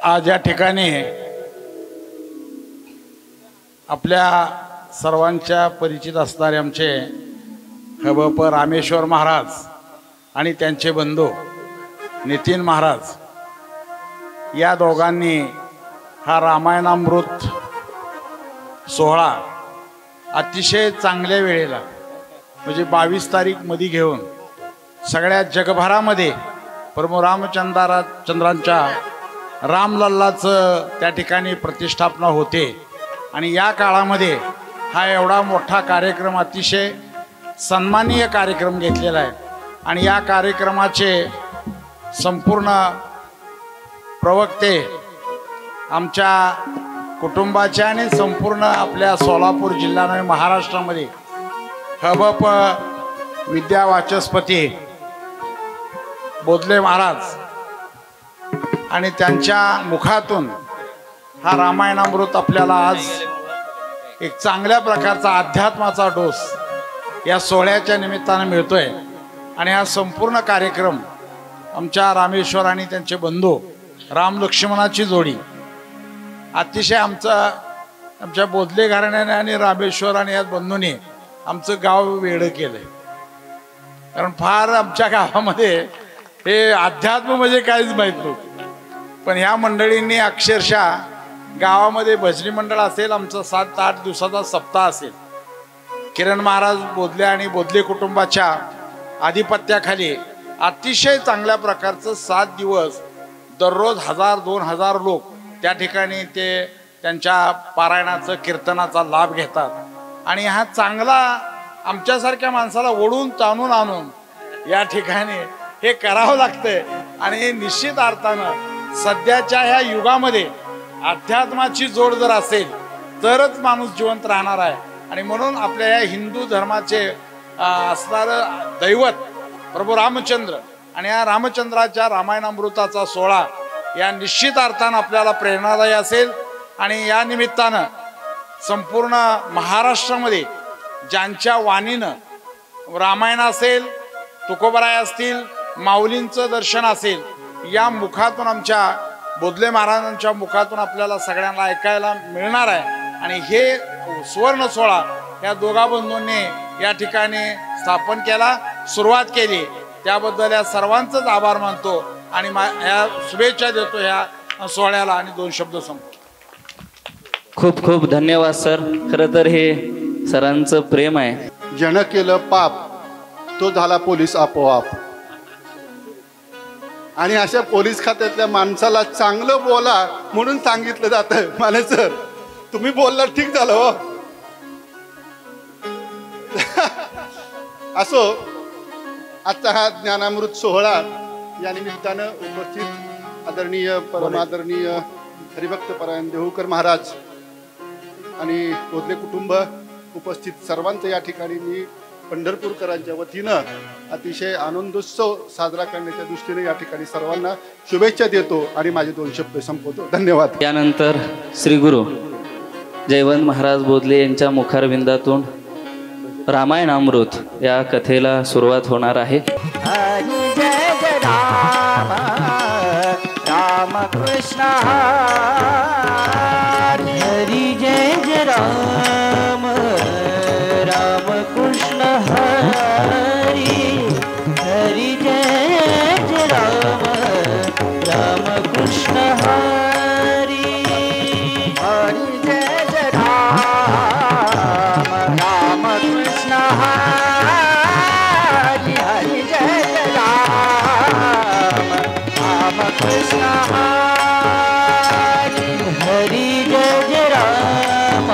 आज या ठिकाणी आपल्या सर्वांच्या परिचित असणारे आमचे हबप रामेश्वर महाराज आणि त्यांचे बंधू नितीन महाराज या दोघांनी हा रामायणामृत सोहळा अतिशय चांगल्या वेळेला म्हणजे 22 तारीख मध्ये घेऊन सगळ्या जगभरामध्ये प्रभू रामचंद्रांच्या रामलल्लाचं त्या ठिकाणी प्रतिष्ठापना होते आणि या काळामध्ये हा एवढा मोठा कार्यक्रम अतिशय सन्माननीय कार्यक्रम घेतलेला आहे आणि या कार्यक्रमाचे संपूर्ण प्रवक्ते आमच्या कुटुंबाचे आणि संपूर्ण आपल्या सोलापूर जिल्हा आणि महाराष्ट्रामध्ये हबप विद्यावाचस्पती बोधले महाराज आणि त्यांच्या मुखातून हा रामायणामृत आपल्याला आज एक चांगल्या प्रकारचा अध्यात्माचा डोस या सोहळ्याच्या निमित्तानं मिळतोय आणि हा संपूर्ण कार्यक्रम आमच्या रामेश्वर आणि त्यांचे बंधू राम लक्ष्मणाची जोडी अतिशय आमच्या बोधले घराण्याने आणि रामेश्वर आणि या बंधूंनी आमचं गाव वेडं केलंय. कारण फार आमच्या गावामध्ये हे अध्यात्म म्हणजे काहीच माहीत नव्हतं, पण ह्या मंडळींनी अक्षरशः गावामध्ये भजनी मंडळ असेल, आमचा 7-8 दिवसाचा सप्ताह असेल, किरण महाराज बोधले आणि बोधले कुटुंबाच्या आधिपत्याखाली अतिशय चांगल्या प्रकारचं 7 दिवस दररोज 1000-2000 लोक त्या ठिकाणी ते त्यांच्या पारायणाचं कीर्तनाचा लाभ घेतात आणि हा चांगला आमच्यासारख्या माणसाला ओढून ताणून आणून या ठिकाणी हे करावं लागतंय आणि निश्चित अर्थानं सध्याच्या ह्या युगामध्ये अध्यात्माची जोड जर असेल तरच माणूस जिवंत राहणार आहे आणि म्हणून आपल्या या हिंदू धर्माचे असणारं दैवत प्रभू रामचंद्र आणि या रामचंद्राच्या रामायणामृताचा सोहळा या निश्चित अर्थानं आपल्याला प्रेरणादायी असेल आणि या निमित्तानं संपूर्ण महाराष्ट्रामध्ये ज्यांच्या वाणीनं रामायण असेल, तुकोबराय असतील, माऊलींचं दर्शन असेल, या मुखातून आमच्या बोधले महाराजांच्या मुखातून आपल्याला सगळ्यांना ऐकायला मिळणार आहे आणि हे सुवर्ण सोहळा या दोघा बंधूंनी या ठिकाणी स्थापन केला, सुरुवात केली, त्याबद्दल या सर्वांचंच आभार मानतो आणि या शुभेच्छा देतो ह्या सोहळ्याला आणि 2 शब्द संपतो. खूप खूप धन्यवाद सर. खरं तर हे सरांचं प्रेम आहे. ज्यानं केलं पाप तो झाला पोलीस आपोआप आणि अशा पोलीस खात्यातल्या माणसाला चांगलं बोला म्हणून सांगितलं जातं. माने सर तुम्ही बोलला ठीक झालं हो. असो आजचा हा ज्ञानामृत सोहळा या निमित्तानं उपस्थित आदरणीय परमादरणीय हरिभक्त परायण देहूकर महाराज आणि बोधले कुटुंब उपस्थित सर्वांचं या ठिकाणी मी पंढरपूरकरांच्या वतीनं अतिशय आनंदोत्सव साजरा करण्याच्या दृष्टीने या ठिकाणी सर्वांना शुभेच्छा देतो आणि माझे 2 शब्द संपवतो. धन्यवाद. त्यानंतर श्री गुरु जयवंत महाराज बोधले यांच्या मुखारविंदातून रामायणामृत या कथेला सुरुवात होणार आहे. हरी जय जय राम राम कृष्ण हरी जय जय राम राम कृष्ण हरी हरी जय जय राम राम कृष्ण हरी हरी जय जय राम राम कृष्ण हरी हरी जय जय राम राम कृष्ण हरी हरी जय जय राम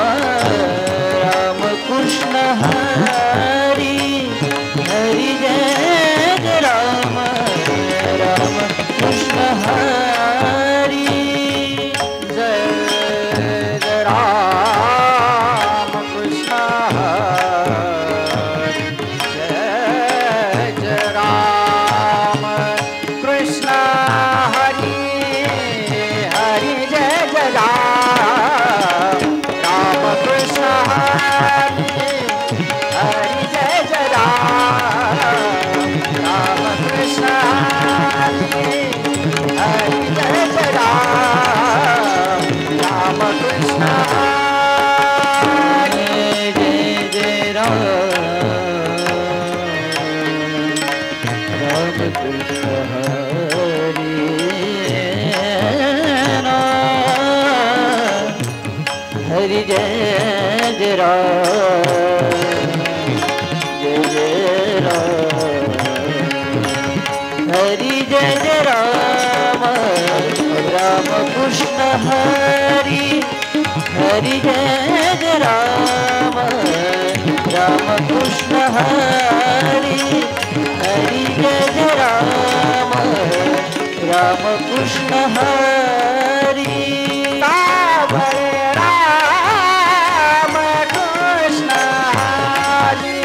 हरि जय जय राम जय जय राम हरि जय जय राम राम कृष्ण हरि हरि जय जय राम राम कृष्ण हरि हरि जय जय राम राम कृष्ण हरि राम कृष्ण हरि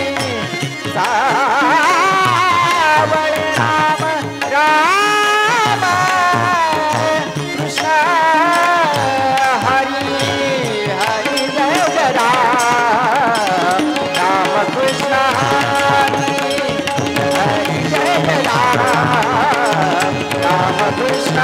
राम राम कृष्ण हरि हरि जय जय राम राम कृष्ण हरि हरि जय जय राम राम कृष्ण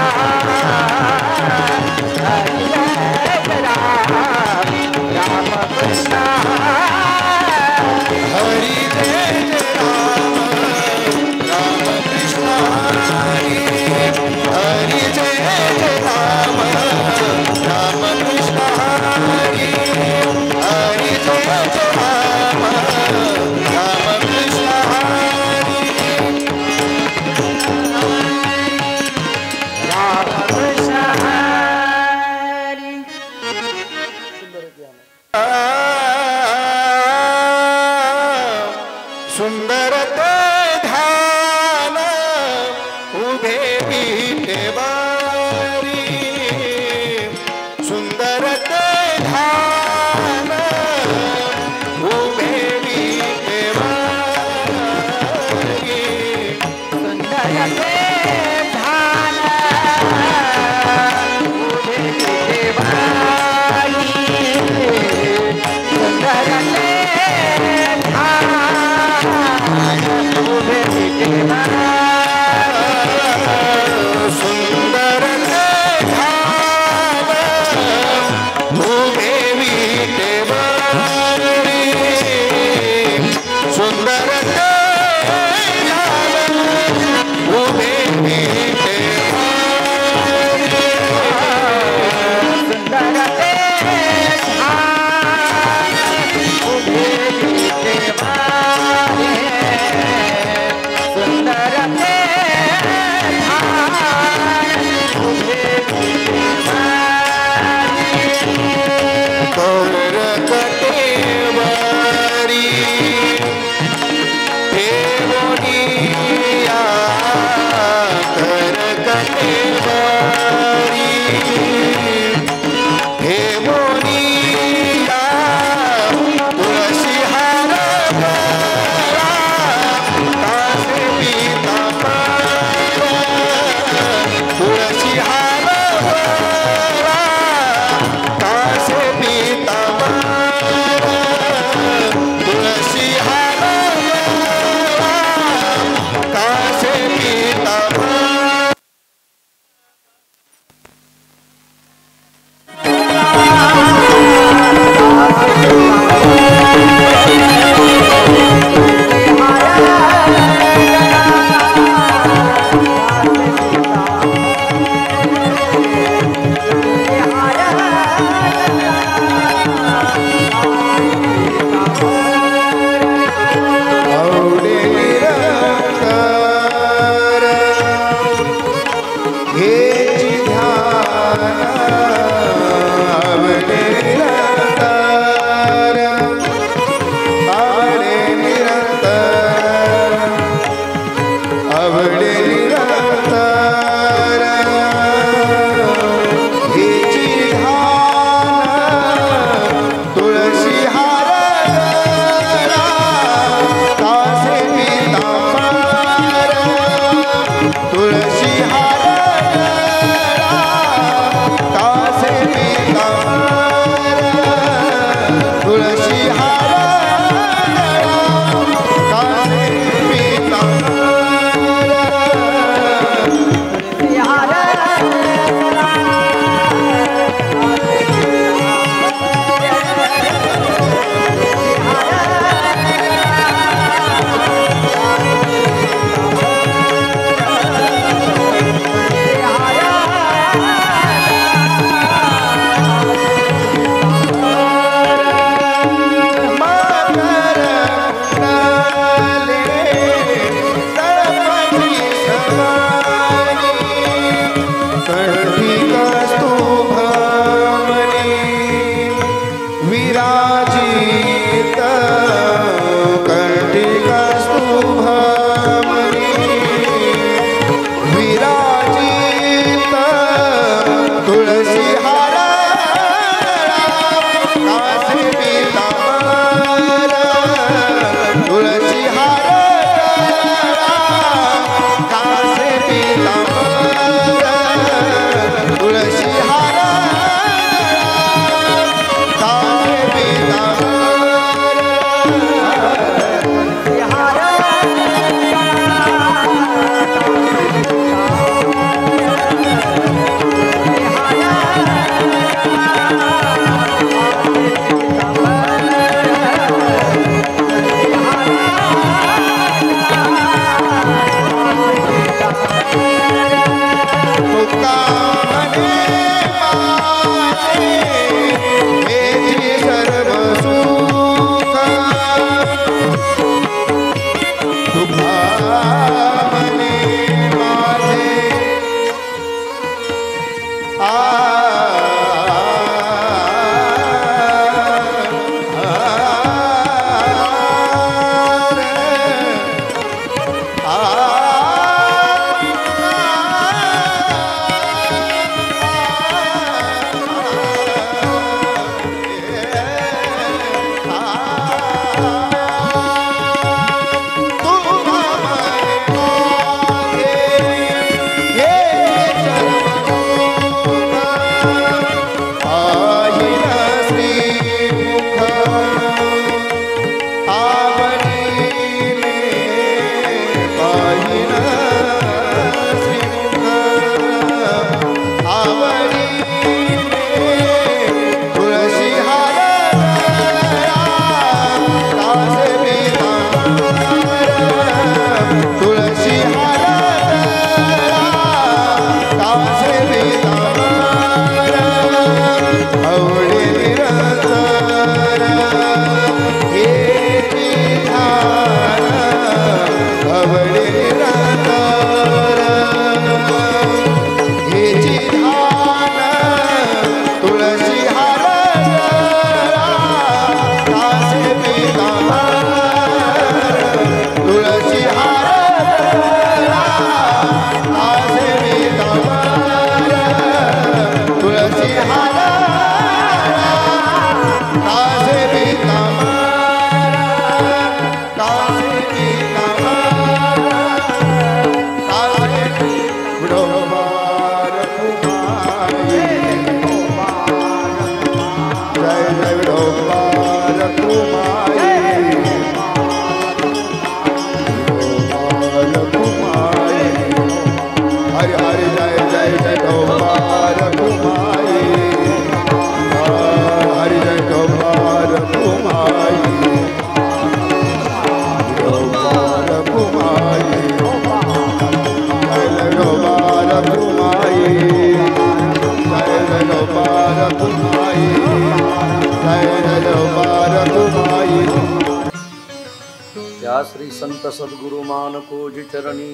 श्री संत सद्गुरु मानकोजी चरणी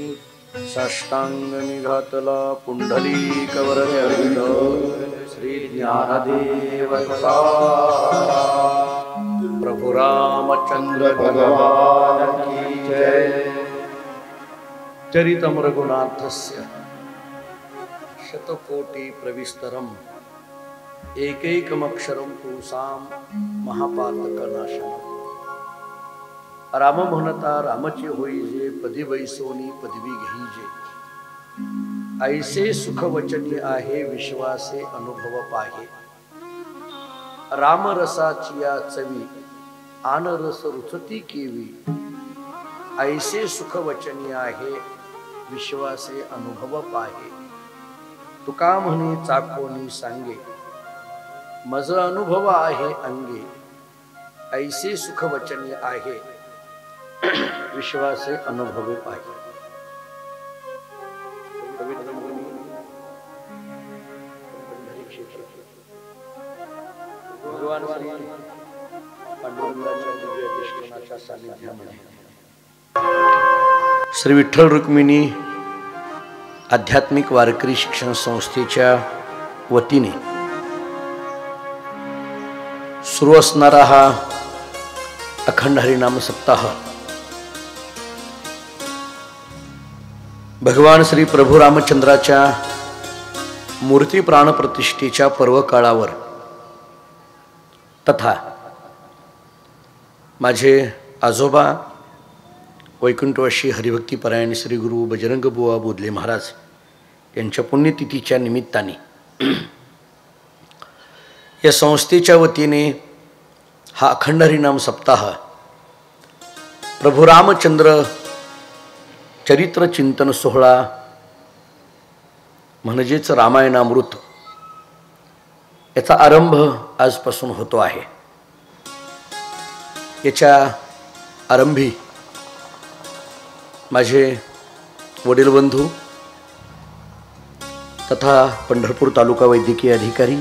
साष्टांग मी घातला पुंडली कवरणे अर्पित श्री ज्ञानदेव प्रभु रामचंद्र भगवान की जय। चरितम रघुनाथस्य शतकोटि प्रविस्तरम एकैकमक्षरम पुंसाम महापातकनाशनम। राम म्हणता रामचे होई जे पदी वैसोनी पदवी घेईजे। ऐसे सुखवचनी आहे विश्वासे अनुभव पाहे। राम रसाची या चवी आन रस रुचती केवी। ऐसे सुखवचनी आहे विश्वासे अनुभव पाहे। तुका म्हणे चाकोनी सांगे मज अनुभव आहे अंगे। ऐसे सुखवचनी आहे विश्वासे अनुभवे पाहिजे। भगवान श्री पांडुरंगाच्या दिव्य अधिष्ठानाच्या सानिध्यामध्ये श्री विठ्ठल रुक्मिणी आध्यात्मिक वारकरी शिक्षण संस्थेच्या वतीने सुरू असणारा हा अखंड हरिनाम सप्ताह भगवान श्री प्रभू रामचंद्राच्या मूर्ती प्राण प्रतिष्ठेच्या पर्व काळावर तथा माझे आजोबा वैकुंठवासी हरिभक्तीपरायण श्री गुरु बजरंग बुवा बोधले महाराज यांच्या पुण्यतिथीच्या निमित्ताने या संस्थेच्या वतीने हा अखंड हरिनाम सप्ताह प्रभू रामचंद्र चरित्र चिंतन सोहळा म्हणजेच रामायणामृत याचा आरंभ आजपासून होतो आहे। याच्या आरंभी माझे वडील बंधू तथा पंढरपूर तालुका वैद्यकीय अधिकारी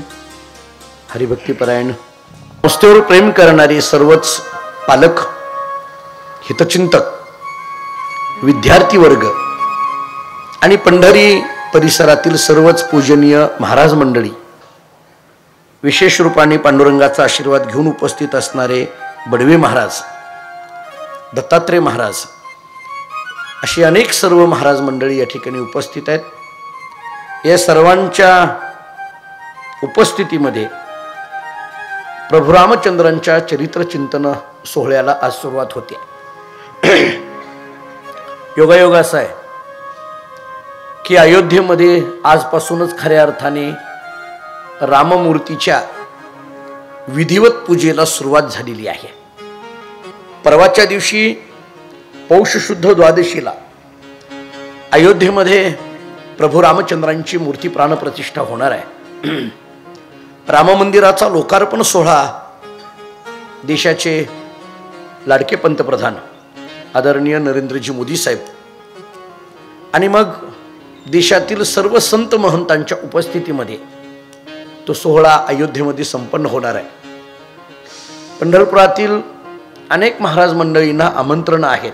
हरिभक्तीपरायण संस्थेवर प्रेम करणारे सर्वच पालक हितचिंतक विद्यार्थी वर्ग आणि पंढरी परिसरातील सर्वच पूजनीय महाराज मंडळी विशेष रूपाने पांडुरंगाचा आशीर्वाद घेऊन उपस्थित असणारे बडवे महाराज दत्तात्रय महाराज अशी अनेक सर्व महाराज मंडळी या ठिकाणी उपस्थित आहेत। या सर्वांच्या उपस्थितीमध्ये प्रभू रामचंद्रांच्या चरित्र चिंतन सोहळ्याला आज सुरुवात होते। योगायोग असा आहे की अयोध्येमध्ये आजपासूनच खऱ्या अर्थाने राममूर्तीच्या विधिवत पूजेला सुरुवात झालेली आहे। परवाच्या दिवशी पौष शुद्ध द्वादशीला अयोध्येमध्ये प्रभू रामचंद्रांची मूर्ती प्राणप्रतिष्ठा होणार आहे। राम मंदिराचा लोकार्पण सोहळा देशाचे लाडके पंतप्रधान आदरणीय नरेंद्रजी मोदी साहेब आणि मग देशातील सर्व संत महंतांच्या उपस्थितीमध्ये तो सोहळा अयोध्येमध्ये संपन्न होणार आहे। पंढरपुरातील अनेक महाराज मंडळींना आमंत्रण आहेत।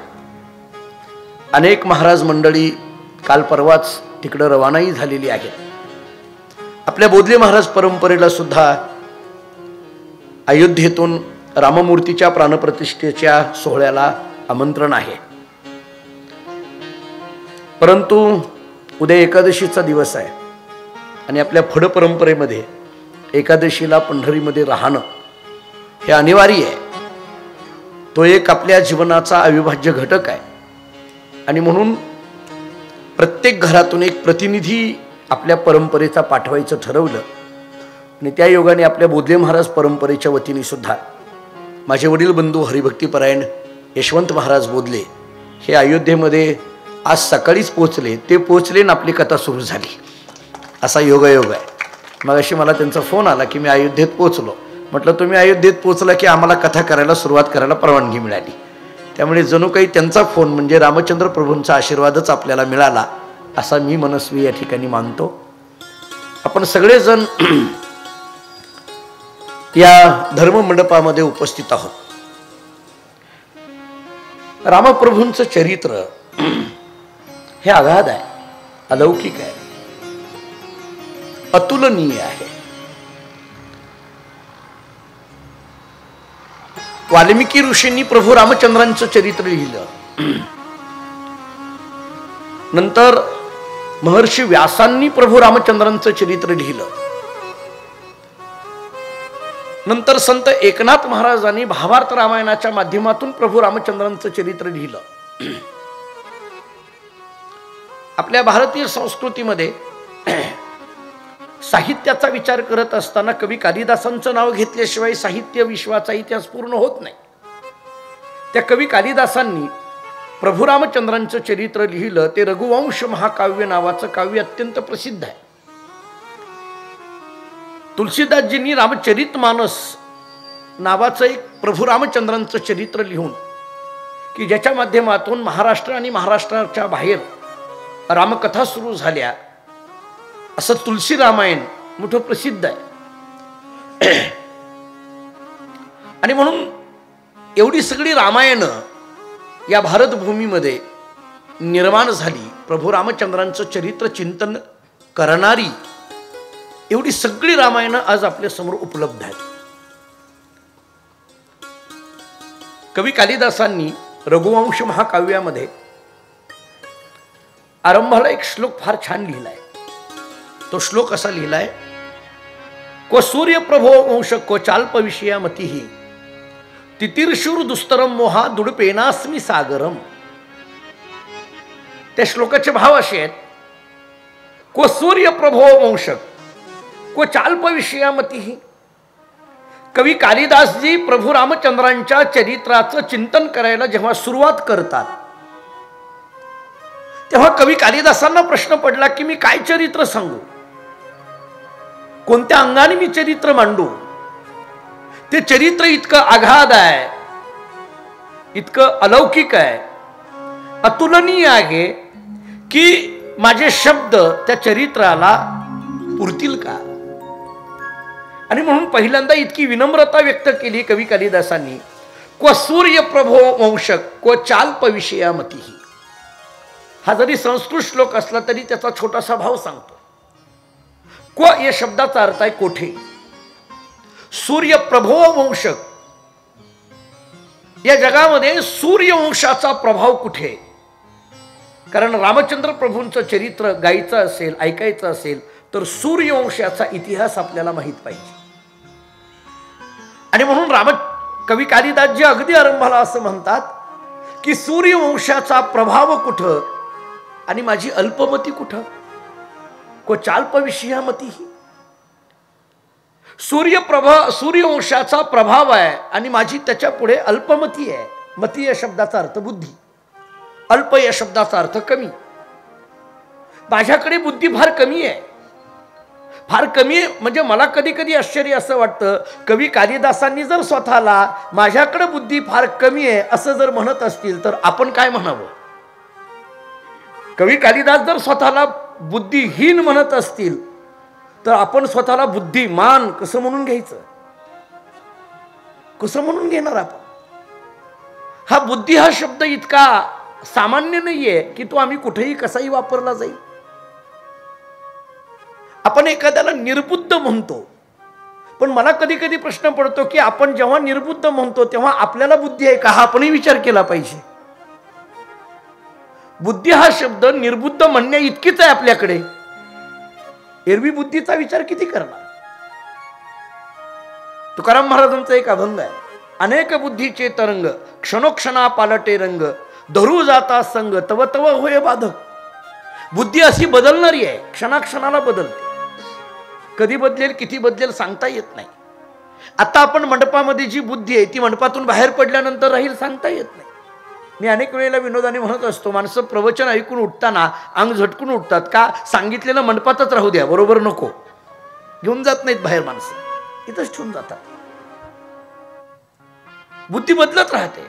अनेक महाराज मंडळी काल परवाच तिकडे रवानाही झालेली आहेत। आपल्या बोधले महाराज परंपरेला सुद्धा अयोध्येतून राममूर्तीच्या प्राणप्रतिष्ठेच्या सोहळ्याला आमंत्रण आहे। परंतु उद्या एकादशीचा दिवस आहे आणि आपल्या फड परंपरेमध्ये एकादशीला पंढरीमध्ये राहणं हे अनिवार्य आहे। तो एक आपल्या जीवनाचा अविभाज्य घटक आहे आणि म्हणून प्रत्येक घरातून एक प्रतिनिधी आपल्या परंपरेचा पाठवायचं ठरवलं आणि त्या योगाने आपल्या बोधले महाराज परंपरेच्या वतीने सुद्धा माझे वडील बंधू हरिभक्तीपरायण यशवंत महाराज बोधले हे अयोध्येमध्ये आज सकाळीच पोहोचले। ते पोहोचले आणि आपली कथा सुरू झाली असा योगायोग आहे। मग अशी मला त्यांचा फोन आला की मी अयोध्येत पोहोचलो। म्हटलं तुम्ही अयोध्येत पोहोचला की आम्हाला कथा करायला सुरुवात करायला परवानगी मिळाली। त्यामुळे जणू काही त्यांचा फोन म्हणजे रामचंद्र प्रभूंचा आशीर्वादच आपल्याला मिळाला असा मी मनस्वी या ठिकाणी मानतो। आपण सगळेजण या धर्म मंडपामध्ये उपस्थित आहोत। रामप्रभूंचं चरित्र हे अगाध आहे, अलौकिक आहे, अतुलनीय आहे. वाल्मिकी ऋषींनी प्रभू रामचंद्रांचं चरित्र लिहिलं. नंतर महर्षी व्यासांनी प्रभू रामचंद्रांचं चरित्र लिहिलं. नंतर संत एकनाथ महाराजांनी भावार्थ रामायणाच्या माध्यमातून प्रभू रामचंद्रांचं चरित्र लिहिलं. आपल्या भारतीय संस्कृतीमध्ये साहित्याचा विचार करत असताना कवी कालिदासांचं नाव घेतल्याशिवाय साहित्य विश्वाचा इतिहास पूर्ण होत नाही. त्या कवी कालिदासांनी प्रभू रामचंद्रांचं चरित्र लिहिलं. ते रघुवंश महाकाव्य नावाचं काव्य अत्यंत प्रसिद्ध आहे. तुलसीदासजींनी रामचरितमानस नावाचं एक प्रभू रामचंद्रांचं चरित्र लिहून की ज्याच्या माध्यमातून महाराष्ट्र आणि महाराष्ट्राच्या बाहेर रामकथा सुरू झाल्या, असं तुलसी रामायण मोठं प्रसिद्ध आहे. आणि म्हणून एवढी सगळी रामायणं या भारतभूमीमध्ये निर्माण झाली. प्रभू रामचंद्रांचं चरित्र चिंतन करणारी एवढी सगळी रामायणं आज आपल्या समोर उपलब्ध आहेत. कवी कालिदासांनी रघुवंश महाकाव्यामध्ये आरंभाला एक श्लोक फार छान लिहिलाय. तो श्लोक असा लिहिलाय, को सूर्य प्रभो वंश को चाल्प विषया मतिही तितीर्षुर दुस्तरम मोहा दुडपेनास्मी सागरम. त्या श्लोकाचे भाव असे आहेत, को सूर्य प्रभो वंश को चाल्प विषया मतिही. कवी कालिदासजी प्रभू रामचंद्रांच्या चरित्राचं चिंतन करायला जेव्हा सुरुवात करतात तेव्हा कवी कालिदासांना प्रश्न पडला की मी काय चरित्र सांगू, कोणत्या अंगाने मी चरित्र मांडू. ते चरित्र इतकं आघाद आहे, इतकं अलौकिक आहे, अतुलनीय आहे की माझे शब्द त्या चरित्राला पुरतील का. आणि म्हणून पहिल्यांदा इतकी विनम्रता व्यक्त केली कवी कालिदासांनी, को सूर्य प्रभो वंशक को चाल्प विषया मतिही. हा जरी संस्कृत श्लोक असला तरी त्याचा छोटासा भाव सांगतो. को या शब्दाचा अर्थ आहे कोठे. सूर्य प्रभो वंशक, या जगामध्ये सूर्यवंशाचा प्रभाव कुठे. कारण रामचंद्र प्रभूंचं चरित्र गायचं असेल, ऐकायचं असेल तर सूर्यवंशाचा इतिहास आपल्याला माहित पाहिजे. आणि म्हणून कवी कालिदासजी अगदी आरंभाला असं म्हणतात की सूर्यवंशाचा प्रभाव कुठं आणि माझी अल्पमती कुठं. को चाल्प विषया मतिही. सूर्यवंशाचा प्रभाव आहे आणि माझी त्याच्या पुढे अल्पमती आहे. मती या शब्दाचा अर्थ बुद्धी, अल्प या शब्दाचा अर्थ कमी. माझ्याकडे बुद्धी फार कमी आहे. फार कमी आहे म्हणजे मला कधी कधी आश्चर्य असं वाटतं, कवी कालिदासांनी जर स्वतःला माझ्याकडे बुद्धी फार कमी आहे असं जर म्हणत असतील तर आपण काय म्हणावं. कवी कालिदास जर स्वतःला बुद्धिहीन म्हणत असतील तर आपण स्वतःला बुद्धिमान कसं म्हणून घ्यायचं, कसं म्हणून घेणार आपण. हा बुद्धी हा शब्द इतका सामान्य नाहीये की तो आम्ही कुठेही कसाही वापरला जाईल. आपण एखाद्याला निर्बुद्ध म्हणतो, पण मला कधी कधी प्रश्न पडतो की आपण जेव्हा निर्बुद्ध म्हणतो तेव्हा आपल्याला बुद्धी आहे का, हा आपणही विचार केला पाहिजे. बुद्धी हा शब्द निर्बुद्ध म्हणण्या इतकीच आहे आपल्याकडे. एरवी बुद्धीचा विचार किती करणार. तुकाराम महाराजांचा एक अभंग आहे, अनेक बुद्धीचे तरंग क्षणोक्षणा पालटे रंग धरू जाता संग तव तव होय बाधक. बुद्धी अशी बदलणारी आहे, क्षणाक्षणाला बदलते. कधी बदलेल किती बदलेल सांगता येत नाही. आता आपण मंडपामध्ये जी बुद्धी आहे ती मंडपातून बाहेर पडल्यानंतर राहील सांगता येत नाही. मी अनेक वेळेला विनोदाने म्हणत असतो, माणसं प्रवचन ऐकून उठताना अंग झटकून उठतात का, सांगितलेलं मंडपातच राहू द्या, बरोबर नको, घेऊन जात नाहीत बाहेर, माणसं इथंच ठेवून जातात. बुद्धी बदलत राहते.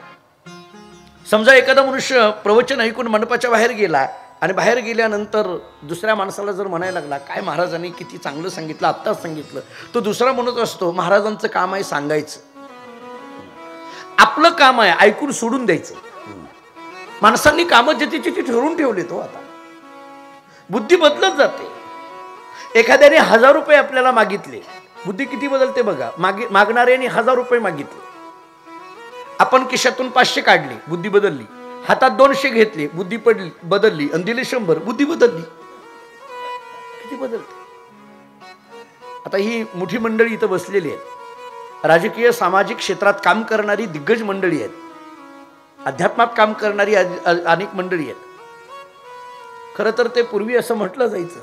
समजा एखादा मनुष्य प्रवचन ऐकून मंडपाच्या बाहेर गेला आणि बाहेर गेल्यानंतर दुसऱ्या माणसाला जर म्हणायला लागला, काय महाराजांनी किती चांगलं सांगितलं, आत्ताच सांगितलं, तो दुसरा म्हणत असतो महाराजांचं काम आहे सांगायचं, आपलं काम आहे ऐकून सोडून द्यायचं. माणसांनी कामं ज्याची ठरवून ठेवली तो आता बुद्धी बदलत जाते. एखाद्याने 1000 रुपये आपल्याला मागितले, बुद्धी किती बदलते बघा. मागणाऱ्याने 1000 रुपये मागितले, आपण खिशातून 500 काढले, बुद्धी बदलली. हातात 200 घेतले, बुद्धी बदलली. आणि दिले 100, बुद्धी बदलली. किती बदलते. आता ही मोठी मंडळी इथं बसलेली आहेत, राजकीय सामाजिक क्षेत्रात काम करणारी दिग्गज मंडळी आहेत, अध्यात्मात काम करणारी अनेक मंडळी आहेत. खरं तर ते पूर्वी असं म्हटलं जायचं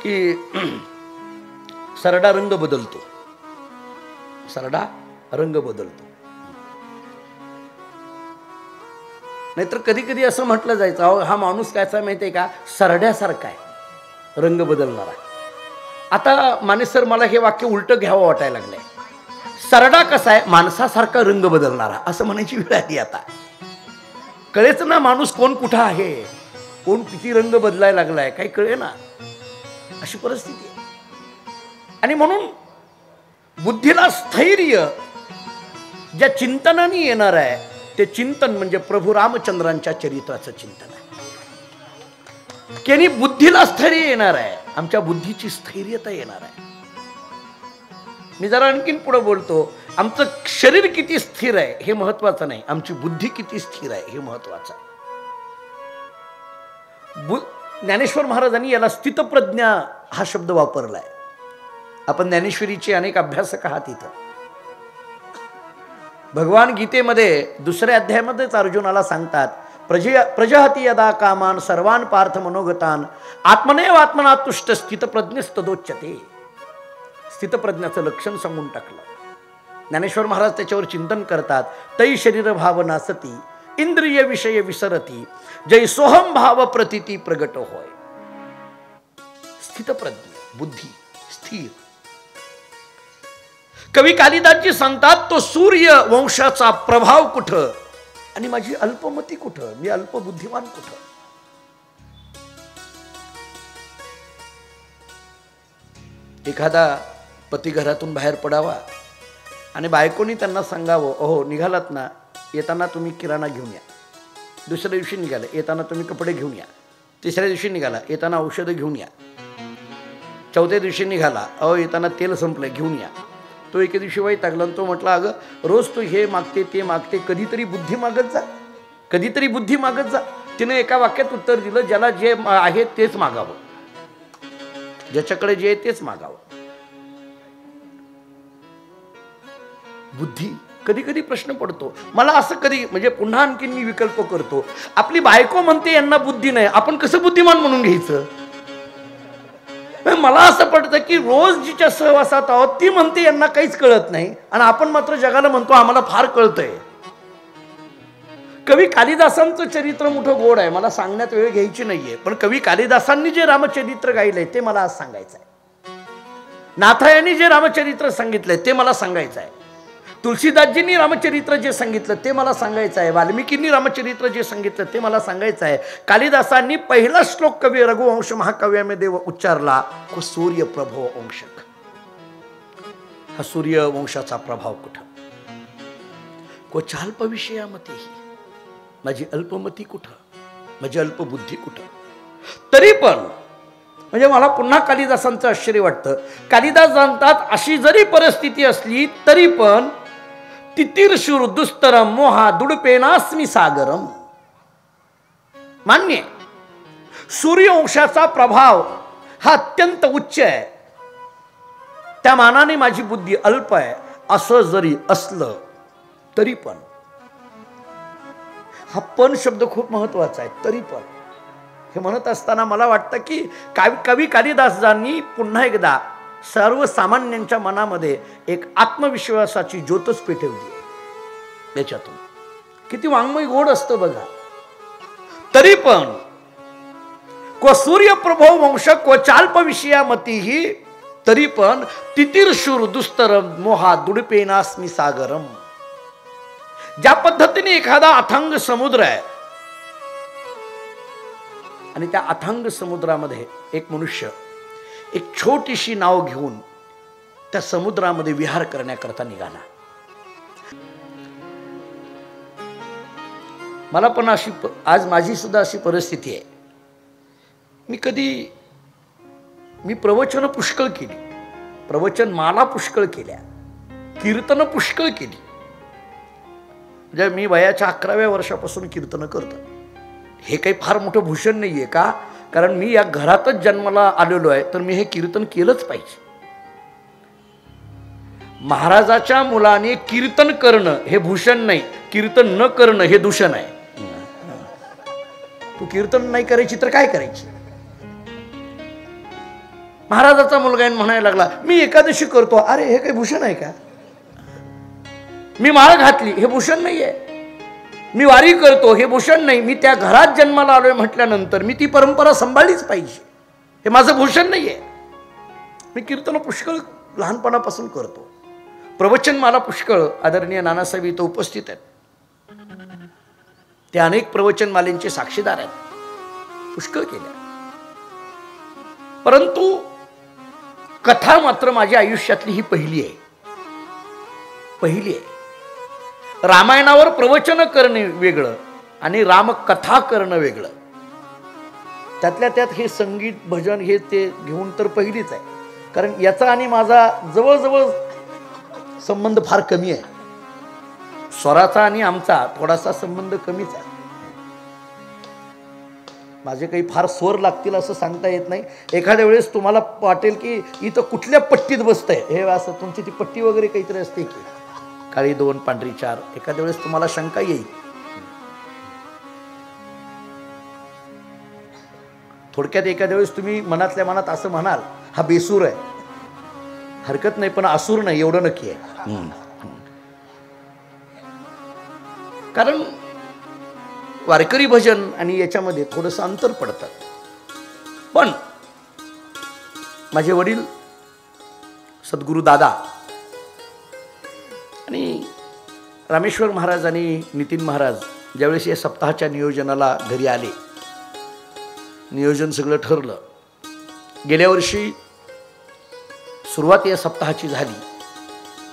की सरडा रंग बदलतो, सरडा रंग बदलतो. नाहीतर कधी कधी असं म्हटलं जायचं, अहो हा माणूस कायचा माहिती आहे का, सरड्यासारखा आहे, रंग बदलणारा. आता माने सर मला हे वाक्य उलटं घ्यावं वाटायला लागलंय. सरडा कसा आहे, माणसासारखा रंग बदलणारा असं म्हणायची वेळ आली. आता कळेच ना माणूस कोण कुठं आहे, कोण किती रंग बदलायला लागलाय, काही कळे ना, अशी परिस्थिती आहे. आणि म्हणून बुद्धीला स्थैर्य ज्या चिंतनाने येणार आहे ते चिंतन म्हणजे प्रभू रामचंद्रांच्या चरित्राचं चिंतन आहे. की बुद्धीला स्थैर्य येणार आहे, आमच्या बुद्धीची स्थैर्यता येणार आहे. मी जरा आणखीन पुढे बोलतो, आमचं शरीर किती स्थिर आहे हे महत्वाचं नाही, आमची बुद्धी किती स्थिर आहे हे महत्वाचं आहे. ज्ञानेश्वर महाराजांनी याला स्थितप्रज्ञा हा शब्द वापरलाय. आपण ज्ञानेश्वरीचे अनेक अभ्यासक आहात. इथं भगवान गीतेमध्ये 2ऱ्या अध्यायामध्येच अर्जुनाला सांगतात, प्रजहती यदा कामान सर्वान पार्थ मनोगतान आत्मनेव आत्मना तुष्ट स्थितप्रज्ञस्तदोच्यते. स्थितप्रज्ञाचं लक्षण सांगून टाकलं. ज्ञानेश्वर महाराज त्याच्यावर चिंतन करतात. तै शरीर भावना सती इंद्रिय विषय विसरती जय सोहम भाव प्रतिती प्रगट होय. स्थितप्रज्ञ बुद्धी स्थिर. कवी कालिदासजी सांगतात, तो सूर्य वंशाचा प्रभाव कुठं आणि माझी अल्पमती कुठं, मी अल्पबुद्धिमान कुठं. एखादा पती घरातून बाहेर पडावा आणि बायकोनी त्यांना सांगावं, अहो निघालात ना, येताना तुम्ही किराणा घेऊन या. दुसऱ्या दिवशी निघाला, येताना तुम्ही कपडे घेऊन या. तिसऱ्या दिवशी निघाला, येताना औषधं घेऊन या. चौथ्या दिवशी निघाला, अहो येताना तेल संपलंय घेऊन या. तो एके दिवशी वैतागला आणि तो म्हटला, अगं रोज तो हे मागते ते मागते, कधीतरी बुद्धी मागत जा, कधीतरी बुद्धी मागत जा. तिने एका वाक्यात उत्तर दिलं, ज्याला जे आहे तेच मागावं, ज्याच्याकडे जे आहे तेच मागावं. बुद्धी कधी कधी प्रश्न पडतो मला, असं कधी म्हणजे पुन्हा आणखीन मी विकल्प करतो, आपली बायको म्हणते यांना बुद्धी नाही, आपण कसं बुद्धिमान म्हणून घ्यायचं. मला असं पडतं की रोज जिच्या सहवासात आहोत ती म्हणते यांना काहीच कळत नाही, आणि आपण मात्र जगाला म्हणतो आम्हाला फार कळतंय. कवी कालिदासांचं चरित्र मोठं गोड आहे, मला सांगण्यात वेळ घ्यायची नाहीये, पण कवी कालिदासांनी जे रामचरित्र गायलंय ते मला आज सांगायचं आहे. नाथायांनी जे रामचरित्र सांगितलंय ते मला सांगायचं आहे. तुलसीदासजींनी रामचरित्र जे सांगितलं ते मला सांगायचं आहे. वाल्मिकींनी रामचरित्र जे सांगितलं ते मला सांगायचं आहे. कालिदासांनी पहिला श्लोक कवी रघुवंश महाकाव्यामध्ये उच्चारला, को सूर्य प्रभो अंशक. हा सूर्यवंशाचा प्रभाव कुठं. को चाल्प विषयामती, माझी अल्पमती कुठं, माझी अल्पबुद्धी कुठं. तरी पण म्हणजे मला पुन्हा कालिदासांचं आश्चर्य वाटतं. कालिदास सांगतात, अशी जरी परिस्थिती असली तरी पण तितीर्षुर दुस्तरम मोहा दुडपेनास्मी सागरम. मान्य, सूर्यवंशाचा प्रभाव हा अत्यंत उच्च आहे, त्या मानाने माझी बुद्धी अल्प आहे. असं जरी असलं तरी पण, हा पण शब्द खूप महत्वाचा आहे. तरी पण हे म्हणत असताना मला वाटतं की कवी कालिदासांनी पुन्हा एकदा सर्वसामान्यांच्या मनामध्ये एक आत्मविश्वासाची ज्योतच पेटवली. याच्यातून किती वाङ्मय गोड असतं बघा. तरी पण को सूर्यप्रभो वंश को चाल्प विषयामतीही, तरी पण तितीर्षुर दुस्तरम मोहा दुडपेनास्मी सागरम. ज्या पद्धतीने एखादा अथांग समुद्र आहे आणि त्या अथांग समुद्रामध्ये एक मनुष्य एक छोटीशी नाव घेऊन त्या समुद्रामध्ये विहार करण्याकरता निघाला. मला पण आज माझी सुद्धा अशी परिस्थिती आहे. मी प्रवचन पुष्कळ केली, प्रवचनमाला पुष्कळ केल्या, कीर्तन पुष्कळ केली. म्हणजे मी वयाच्या 11व्या वर्षापासून कीर्तन करतो. हे काही फार मोठं भूषण नाही आहे का? कारण मी या घरातच जन्माला आलेलो आहे, तर मी हे कीर्तन केलंच पाहिजे. महाराजाच्या मुलाने कीर्तन करणं हे भूषण नाही, कीर्तन न करणं हे दूषण आहे. तू कीर्तन नाही करायची तर काय करायची? महाराजाचा मुलगा म्हणायला लागला मी एकादशी करतो. अरे हे काही भूषण आहे का? मी माळ घातली हे भूषण नाही आहे. मी वारी करतो हे भूषण नाही. मी त्या घरात जन्माला आलोय म्हटल्यानंतर मी ती परंपरा सांभाळलीच पाहिजे, हे माझं भूषण नाही आहे. मी कीर्तन पुष्कळ लहानपणापासून करतो. प्रवचन मला पुष्कळ आदरणीय नानासाहेब इथं उपस्थित आहेत, ते अनेक प्रवचनमालेंचे साक्षीदार आहेत, पुष्कळ केल्या. परंतु कथा मात्र माझ्या आयुष्यातली ही पहिली आहे. रामायणावर प्रवचन करणे वेगळं आणि रामकथा करणं वेगळं. त्यातल्या त्यात हे संगीत भजन हे ते घेऊन तर पहिलीच आहे. कारण याचा आणि माझा जवळजवळ संबंध फार कमी आहे. स्वराचा आणि आमचा थोडासा संबंध कमीच आहे. माझे काही फार स्वर लागतील असं सांगता येत नाही. एखाद्या वेळेस तुम्हाला वाटेल की इथं कुठल्या पट्टीत बसतंय, हे असं तुमची ती पट्टी वगैरे काहीतरी असते की काळी 2 पांढरी 4, एखाद्या वेळेस तुम्हाला शंका येईल. थोडक्यात एखाद्या वेळेस तुम्ही मनातल्या मनात असं म्हणाल हा बेसूर आहे, हरकत नाही, पण असूर नाही एवढं नक्की आहे. कारण वारकरी भजन आणि याच्यामध्ये थोडंसं अंतर पडतं. पण माझे वडील सद्गुरू दादा आणि रामेश्वर महाराज आणि नितीन महाराज ज्यावेळेस या सप्ताहाच्या नियोजनाला घरी आले, नियोजन सगळं ठरलं. गेल्या वर्षी सुरुवात या सप्ताहाची झाली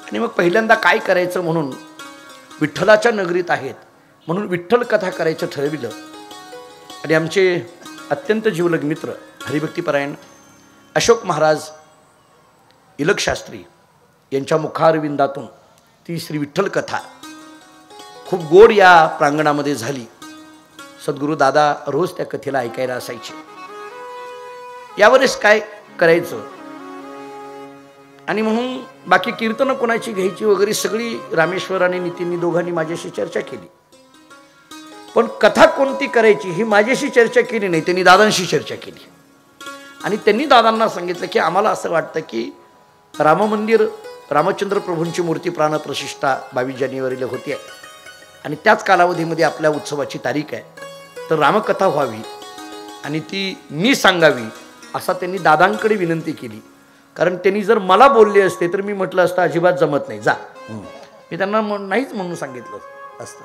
आणि मग पहिल्यांदा काय करायचं म्हणून विठ्ठलाच्या नगरीत आहेत म्हणून विठ्ठल कथा करायचं ठरविलं. आणि आमचे अत्यंत जीवलग मित्र हरिभक्तीपरायण अशोक महाराज इलक शास्त्री यांच्या मुखारविंदातून ती श्री विठ्ठल कथा खूप गोड या प्रांगणामध्ये झाली. सद्गुरू दादा रोज त्या कथेला ऐकायला असायचे. यावरच काय करायचं आणि म्हणून बाकी कीर्तनं कोणाची घ्यायची वगैरे सगळी रामेश्वर आणि नितीननी दोघांनी माझ्याशी चर्चा केली. पण कथा कोणती करायची ही माझ्याशी चर्चा केली नाही, त्यांनी दादांशी चर्चा केली. आणि त्यांनी दादांना सांगितलं की आम्हाला असं वाटतं की राम मंदिर रामचंद्र प्रभूंची मूर्ती प्राणप्रतिष्ठा 22 जानेवारीला होती आहे आणि त्याच कालावधीमध्ये आपल्या उत्सवाची तारीख आहे, तर रामकथा व्हावी आणि ती मी सांगावी असा त्यांनी दादांकडे विनंती केली. कारण त्यांनी जर मला बोलले असते तर मी म्हटलं असतं अजिबात जमत नाही, जा. मी त्यांना नाहीच म्हणून सांगितलं असतं.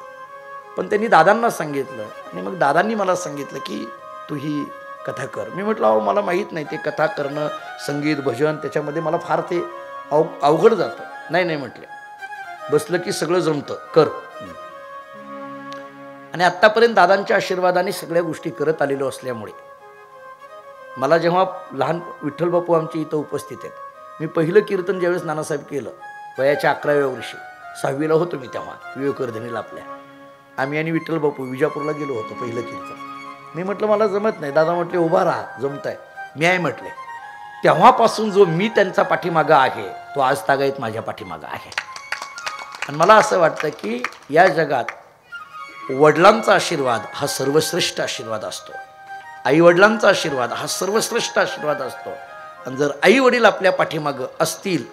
पण त्यांनी दादांना सांगितलं आणि मग दादांनी मला सांगितलं की तू ही कथा कर. मी म्हटलं अहो मला माहीत नाही ते कथा करणं, संगीत भजन त्याच्यामध्ये मला फार ते अवघड जातं. नाही म्हटले, बसलं की सगळं जमतं, कर. आणि आत्तापर्यंत दादांच्या आशीर्वादाने सगळ्या गोष्टी करत आलेलो असल्यामुळे मला जेव्हा लहान विठ्ठल बापू आमच्या इथं उपस्थित आहेत, मी पहिलं कीर्तन ज्यावेळेस नानासाहेब केलं वयाच्या 11व्या वर्षी, 6वीला होतो मी तेव्हा विवेकवर्धिनीला आपल्या, आम्ही आणि विठ्ठल बापू विजापूरला गेलो होतो पहिलं कीर्तन. मी म्हटलं मला जमत नाही. दादा म्हटले उभा राहा, जमतंय. मी आहे म्हटले. तेव्हापासून जो मी त्यांचा पाठीमागा आहे तो आज तागायत माझ्या पाठीमागा आहे. आणि मला असं वाटतं की या जगात वडिलांचा आशीर्वाद हा सर्वश्रेष्ठ आशीर्वाद असतो. आई वडिलांचा आशीर्वाद हा सर्वश्रेष्ठ आशीर्वाद असतो. आणि जर आई वडील आपल्या पाठीमागं असतील,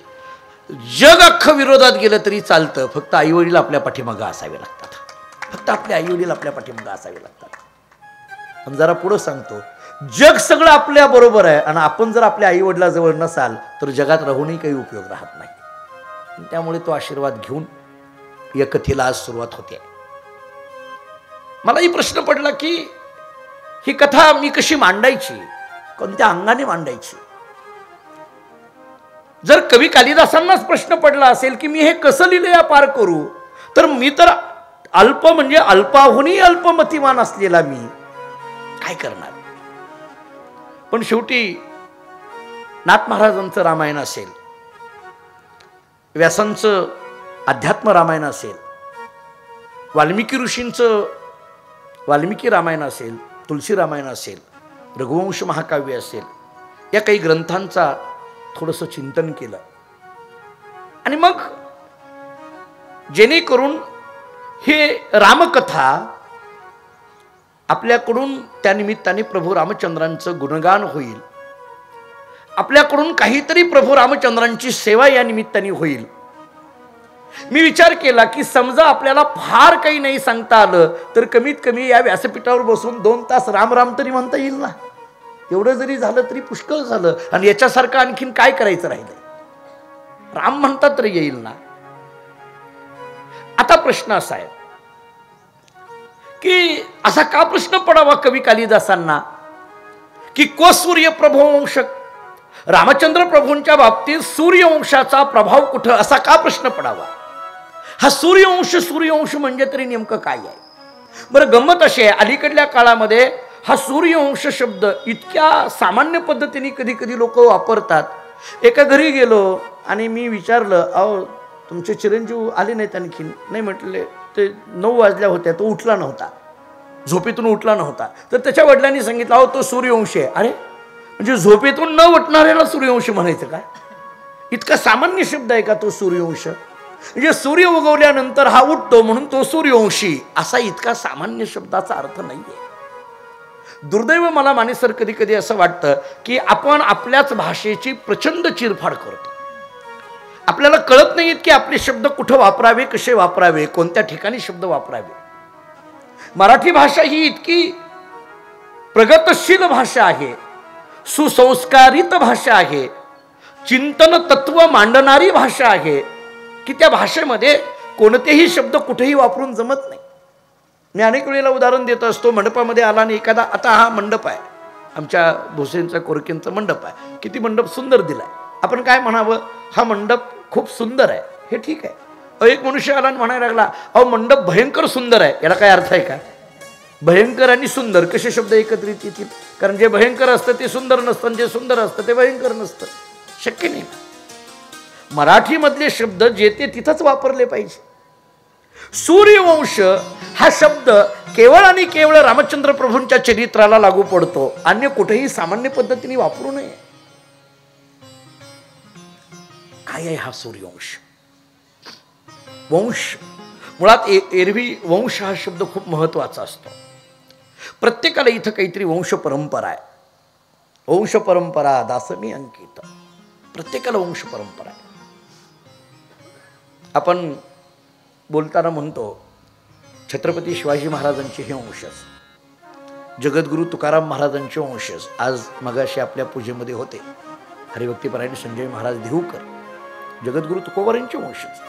जग अख्खं विरोधात गेलं तरी चालतं, फक्त आई वडील आपल्या पाठीमागं असावे लागतात. फक्त आपले आई वडील आपल्या पाठीमागं असावे लागतात. आणि जरा पुढं सांगतो, जग सगळं आपल्या बरोबर आहे आणि आपण जर आपल्या आई वडिलाजवळ नसाल तर जगात राहूनही काही उपयोग राहत नाही. त्यामुळे तो आशीर्वाद घेऊन या कथेला आज सुरुवात होते. मलाही प्रश्न पडला की ही कथा मी कशी मांडायची, कोणत्या अंगाने मांडायची. जर कवी कालिदासांनाच प्रश्न पडला असेल की मी हे कसं लिहिलं पार करू, तर मी तर अल्प म्हणजे अल्पाहूनही अल्पमतिमान असलेला मी काय करणार. पण शेवटी नाथ महाराजांचं रामायण असेल, व्यासांचं अध्यात्म रामायण असेल, वाल्मिकी ऋषींचं वाल्मिकी रामायण असेल, तुलसी रामायण असेल, रघुवंश महाकाव्य असेल, या काही ग्रंथांचा थोडंसं चिंतन केलं आणि मग जेणेकरून हे रामकथा आपल्याकडून त्या निमित्ताने प्रभू रामचंद्रांचं गुणगान होईल, आपल्याकडून काहीतरी प्रभू रामचंद्रांची सेवा या निमित्ताने होईल. मी विचार केला की समजा आपल्याला फार काही नाही सांगता आलं तर कमीत कमी या व्यासपीठावर बसून 2 तास राम राम तरी म्हणता येईल ना. एवढं जरी झालं तरी पुष्कळ झालं. आणि याच्यासारखं आणखीन काय करायचं राहिलंय. राम म्हणता तरी येईल ना. आता प्रश्न असा आहे की असा का प्रश्न पडावा कवी कालिदासांना की को सूर्य प्रभवंश, रामचंद्र प्रभूंच्या बाबतीत सूर्यवंशाचा प्रभाव कुठं, असा का प्रश्न पडावा. हा सूर्यवंश म्हणजे तरी नेमकं काय आहे. बरं, गंमत अशी आहे, अलीकडल्या काळामध्ये हा सूर्यवंश शब्द इतक्या सामान्य पद्धतीने कधी कधी लोक वापरतात. एका घरी गेलो आणि मी विचारलं, अहो तुमचे चिरंजीव आले नाहीत आणखीन. नाही म्हटले, ते 9 वाजल्या होत्या, तो उठला नव्हता, झोपेतून उठला नव्हता. तर त्याच्या वडिलांनी सांगितलं, अहो तो सूर्यवंशी आहे. अरे म्हणजे झोपेतून न उठणाऱ्याला सूर्यवंशी म्हणायचं काय. इतका सामान्य शब्द आहे का तो सूर्यवंश. म्हणजे सूर्य उगवल्यानंतर हा उठतो म्हणून तो सूर्यवंशी, असा इतका सामान्य शब्दाचा अर्थ नाहीये. दुर्दैव मला मानेसर कधी कधी असं वाटतं की आपण आपल्याच भाषेची प्रचंड चिरफाड करतो. आपल्याला कळत नाहीत की आपले शब्द कुठं वापरावे, कसे वापरावे, कोणत्या ठिकाणी शब्द वापरावे. मराठी भाषा ही इतकी प्रगतशील भाषा आहे, सुसंस्कारित भाषा आहे, चिंतन तत्व मांडणारी भाषा आहे की त्या भाषेमध्ये कोणतेही शब्द कुठेही वापरून जमत नाही. मी अनेक वेळेला उदाहरण देत असतो. मंडपामध्ये आला आणि एखादा, आता हा मंडप आहे, आमच्या भोसेंचा कोरकेंचा मंडप आहे, किती मंडप सुंदर दिलाय. आपण काय म्हणावं, हा मंडप खूप सुंदर आहे, हे ठीक आहे. एक मनुष्य आला आणि म्हणायला लागला, अहो मंडप भयंकर सुंदर आहे. याला काय अर्थ आहे का. भयंकर आणि सुंदर कसे शब्द एकत्रित येतील. कारण जे भयंकर असतं ते सुंदर नसतं, जे सुंदर असतं ते भयंकर नसतं. शक्य नाही. मराठीमधले शब्द जे ते तिथंच वापरले पाहिजे. सूर्यवंश हा शब्द केवळ आणि केवळ रामचंद्र प्रभूंच्या चरित्राला लागू पडतो, अन्य कुठेही सामान्य पद्धतीने वापरू नये. काय आहे हा सूर्यवंश. वंश मुळात एरवी वंश हा शब्द खूप महत्वाचा असतो. प्रत्येकाला इथं काहीतरी वंश परंपरा आहे. वंश परंपरा दासमी अंकित, प्रत्येकाला वंश परंपरा आहे. आपण बोलताना म्हणतो छत्रपती शिवाजी महाराजांचे हे वंशज, जगद्गुरु तुकाराम महाराजांचे वंशज आज मगाशी आपल्या पूजेमध्ये होते. हरिभक्तीपरायण संजय महाराज देहूकर, जगद्गुरु तुकोबारांचे वंशज,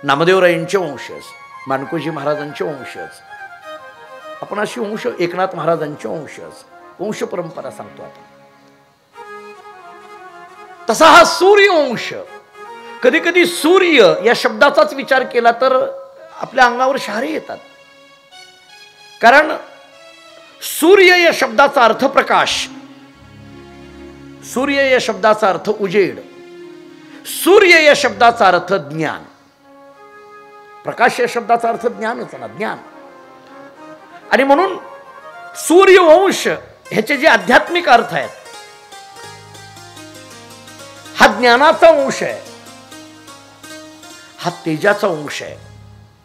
नामदेवरायांचे वंशज, मानकोजी महाराजांचे वंशज, आपण अशी वंश, एकनाथ महाराजांचे वंशज, वंश परंपरा सांगतो आपण. तसा हा सूर्यवंश, कधी कधी सूर्य या शब्दाचाच विचार केला तर आपल्या अंगावर शहारे येतात. कारण सूर्य या शब्दाचा अर्थ प्रकाश, सूर्य या शब्दाचा अर्थ उजेड, सूर्य या शब्दाचा अर्थ ज्ञान. प्रकाश या शब्दाचा अर्थ ज्ञानच ना, ज्ञान. आणि म्हणून सूर्यवंश ह्याचे जे आध्यात्मिक अर्थ आहेत, हा ज्ञानाचा वंश आहे, हा तेजाचा वंश आहे,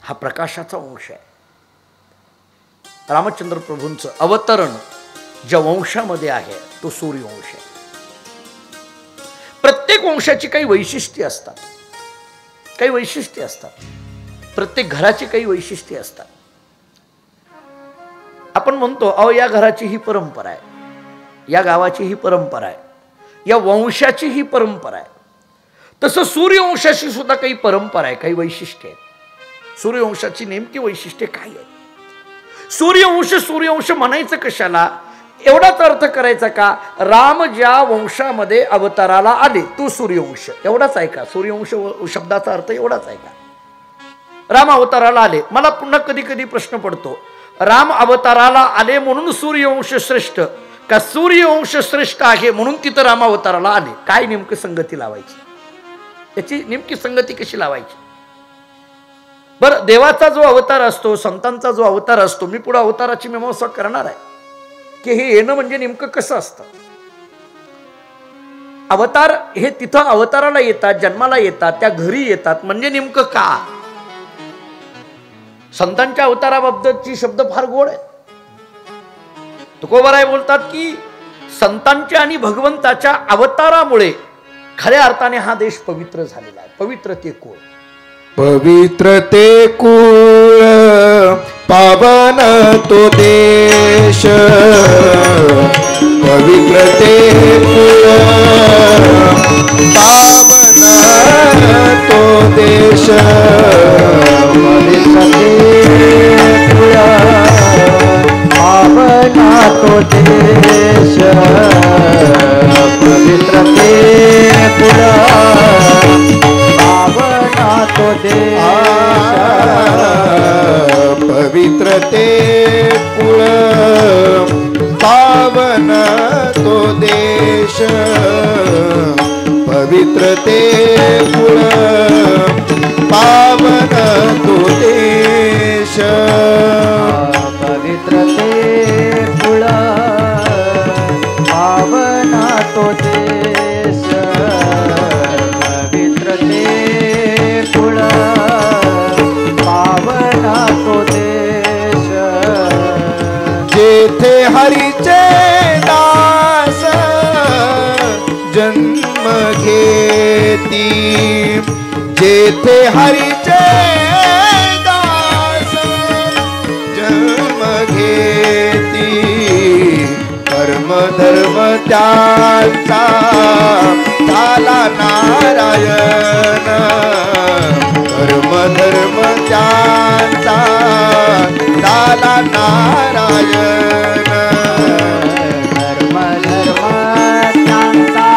हा प्रकाशाचा वंश आहे. रामचंद्र प्रभूंचं अवतरण ज्या वंशामध्ये आहे तो सूर्यवंश आहे. प्रत्येक वंशाची काही वैशिष्ट्ये असतात, काही वैशिष्ट्ये असतात. प्रत्येक घराची काही वैशिष्ट्ये असतात. आपण म्हणतो अहो या घराची ही परंपरा आहे, या गावाची ही परंपरा आहे, या वंशाची ही परंपरा आहे. तसं सूर्यवंशाची सुद्धा काही परंपरा आहे, काही वैशिष्ट्ये आहेत. सूर्यवंशाची नेमकी वैशिष्ट्ये काय आहेत. सूर्यवंश सूर्यवंश म्हणायचं कशाला, एवढाच अर्थ करायचा का, राम ज्या वंशामध्ये अवताराला आले तो सूर्यवंश, एवढाच आहे का. सूर्यवंश शब्दाचा अर्थ एवढाच आहे का. राम अवताराला आले. मला पुन्हा कधी कधी प्रश्न पडतो, राम अवताराला आले म्हणून सूर्यवंश श्रेष्ठ का सूर्यवंश श्रेष्ठ आहे म्हणून तिथं राम अवताराला आले? काय नेमकं संगती लावायची, त्याची नेमकी संगती कशी लावायची? बरं, देवाचा जो अवतार असतो, संतांचा जो अवतार असतो, मी पुढे अवताराची मीमांसा करणार आहे की हे येणं म्हणजे नेमकं कसं असतं. अवतार हे तिथं अवताराला येतात, जन्माला येतात, त्या घरी येतात म्हणजे नेमकं का? संतांच्या अवताराबद्दलची शब्द फार गोड आहे. तुकोबाराय बोलतात की संतांच्या आणि भगवंताच्या अवतारामुळे खऱ्या अर्थाने हा देश पवित्र झालेला आहे. पवित्र ते कोण? पवित्र ते कुळ पावन तो देश, पवित्र ते कुळ पावन तो देश, पवित्र ते कुळ पावना तो देश, पवित्र ते कुळ पावना तो देश, पवित्र ते कुळ पावन तो देश, पवित्र ते कुळ पावन तो देश, पवित्र ते कुळ पावना तो देश, पवित्र ते कुळ पावना तो देश, जेथे हरीचे दास जन्म घेती, जेथे हरीचे दास जन्म घेती, कर्म धर्म त्यांचा झाला नारायण, कर्म धर्म त्यांचा झाला नारायण, धर्म त्यांचा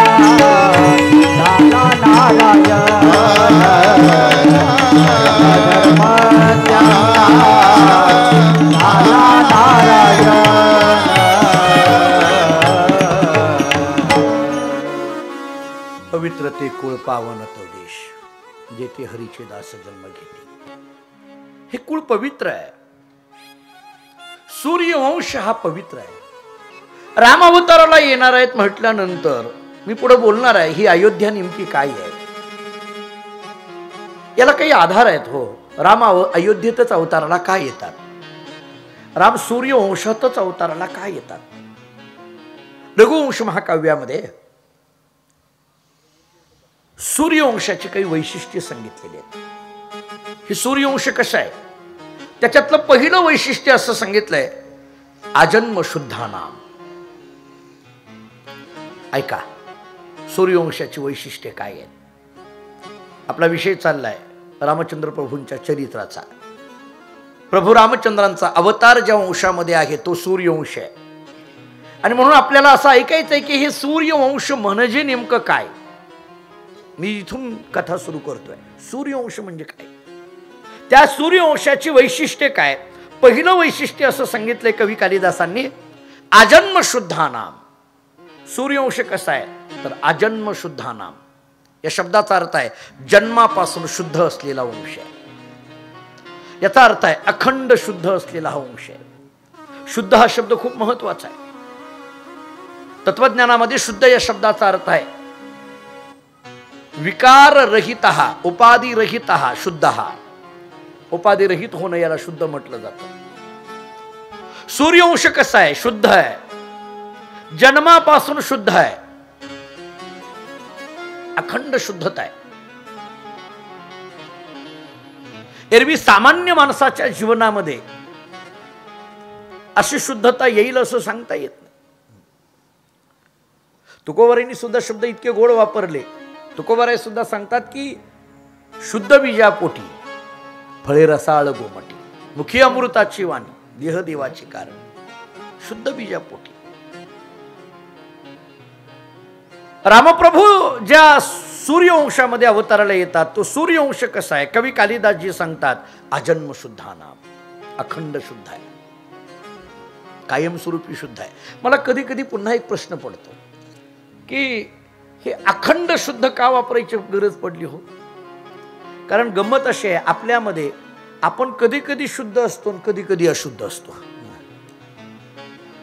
झाला नारायण, धर्म त्यांचा झाला नारायण. पवित्र ते कुळ पावन तो देश, जेथे हरीचे दास जन्म घेते. हे कुळ पवित्र आहे. सूर्यवंश हा पवित्र आहे. राम अवताराला येणार आहेत म्हटल्यानंतर मी पुढे बोलणार आहे ही अयोध्या नेमकी काय आहे. याला काही आधार आहेत. हो, राम अयोध्येतच अवताराला काय येतात? राम सूर्यवंशातच अवताराला काय येतात? रघुवंश महाकाव्यामध्ये सूर्यवंशाची काही वैशिष्ट्ये सांगितलेली आहेत. हे सूर्यवंश कसं आहे त्याच्यातलं पहिलं वैशिष्ट्य असं सांगितलंय, आजन्म शुद्धानाम. ऐका, सूर्यवंशाची वैशिष्ट्ये काय आहेत. आपला विषय चाललाय रामचंद्र प्रभूंच्या चरित्राचा. प्रभू रामचंद्रांचा अवतार ज्या वंशामध्ये आहे तो सूर्यवंश आहे. आणि म्हणून आपल्याला असं ऐकायचंय की हे सूर्यवंश म्हणजे नेमकं काय. मी इथून कथा सुरू करतोय. सूर्यवंश म्हणजे काय, त्या सूर्यवंशाची वैशिष्ट्ये काय. पहिलं वैशिष्ट्य असं सांगितलंय कवी कालिदासांनी, आजन्म शुद्धानाम. सूर्यवंश कसा आहे तर आजन्म शुद्धानाम या शब्दाचा अर्थ आहे जन्मापासून शुद्ध असलेला वंश आहे. याचा अर्थ आहे अखंड शुद्ध असलेला हा वंश आहे. शुद्ध हा शब्द खूप महत्वाचा आहे. तत्वज्ञानामध्ये शुद्ध या शब्दाचा अर्थ आहे विकार रहित, उपाधी रहित शुद्ध. उपाधी रहित होणं याला शुद्ध म्हटलं जातं. सूर्यवंश कसा आहे, शुद्ध आहे, जन्मापासून शुद्ध आहे, अखंड शुद्धता आहे. एरवी सामान्य माणसाच्या जीवनामध्ये अशी शुद्धता येईल असं सांगता येत नाही. तुकोबारायांनी सुद्धा शब्द इतके गोड वापरले. तुकोबाराय सुद्धा सांगतात की शुद्ध बीजापोटी फळे रसाळ गोमटी, मुखी अमृताची वाणी, देह देवाची कारण. शुद्ध बीजापोटी रामप्रभू ज्या सूर्यवंशामध्ये अवताराला येतात. तो सूर्यवंश कसा आहे? कवी कालिदासजी सांगतात, अजन्म शुद्धा नाम, अखंड शुद्ध आहे, कायमस्वरूपी शुद्ध आहे. मला कधी कधी पुन्हा एक प्रश्न पडतो की हे अखंड शुद्ध का वापरायची गरज पडली हो? कारण गंमत अशी आहे, आपल्यामध्ये आपण कधी कधी शुद्ध असतो आणि कधी कधी अशुद्ध असतो.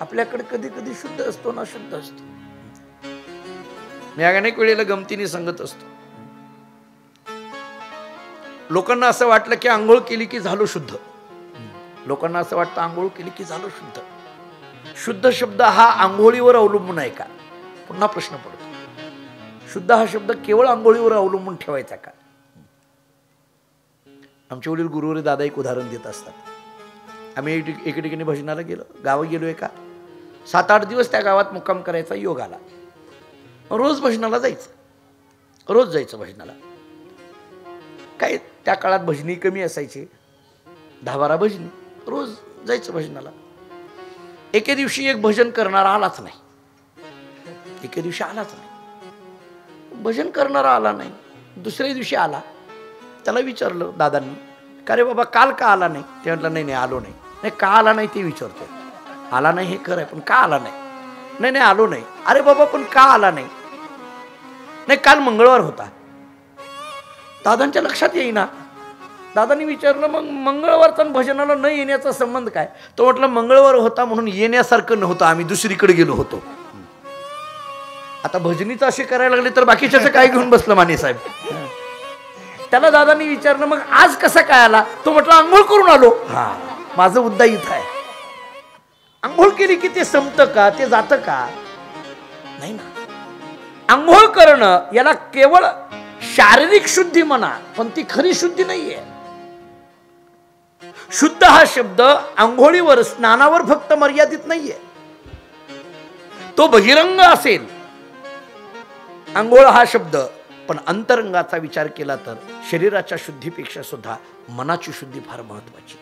आपल्याकडे कधी कधी शुद्ध असतो ना अशुद्ध असतो. मी अनेक वेळेला गमतीने सांगत असतो, लोकांना असं वाटलं की आंघोळ केली की झालो शुद्ध. लोकांना असं वाटतं आंघोळ केली की झालो शुद्ध. शुद्ध शब्द हा आंघोळीवर अवलंबून आहे का? पुन्हा प्रश्न पडतो. शुद्ध हा शब्द केवळ आंघोळीवर अवलंबून ठेवायचा का? आमचे वडील गुरुवारी दादा एक उदाहरण देत असतात. आम्ही एके ठिकाणी भजनाला गेलो, गावात गेलो, एका 7-8 दिवस त्या गावात मुक्काम करायचा योग आला. रोज भजनाला जायचं, रोज जायचं भजनाला. काय त्या काळात भजनी कमी असायची, 10-12 भजनी, रोज जायचं भजनाला. एके दिवशी एक भजन करणारा आलाच नाही. एके दिवशी आलाच नाही, भजन करणारा आला नाही. दुसऱ्या दिवशी आला. त्याला विचारलं दादांनी, का रे बाबा काल का आला नाही? ते म्हटलं नाही आलो नाही. नाही का आला नाही ते विचारतो. आला नाही हे खरं आहे, पण का आला नाही? नाही आलो नाही. अरे बाबा पण का आला नाही? नाही काल मंगळवार होता. दादांच्या लक्षात येईना. दादांनी विचारलं मग मंगळवारचा भजनाला न येण्याचा संबंध काय? तो म्हटलं मंगळवार होता म्हणून येण्यासारखं नव्हतं, आम्ही दुसरीकडे गेलो होतो. आता भजनीचं असे करायला लागले तर बाकीच्याचं काय घेऊन बसलं माने साहेब? त्याला दादांनी विचारलं मग आज कसा काय आला? तो म्हटलं आंघोळ करून आलो. हा, माझं मुद्दा इथं आहे. आंघोळ केली की ते संपतं का? ते जातं का? नाही ना. आंघोळ करणं याला केवळ शारीरिक शुद्धी म्हणा, पण ती खरी शुद्धी नाहीये. शुद्ध हा शब्द आंघोळीवर, स्नानावर फक्त मर्यादित नाहीये. तो बहिरंग असेल आंघोळ हा शब्द, पण अंतरंगाचा विचार केला तर शरीराच्या शुद्धीपेक्षा सुद्धा मनाची शुद्धी फार महत्वाची.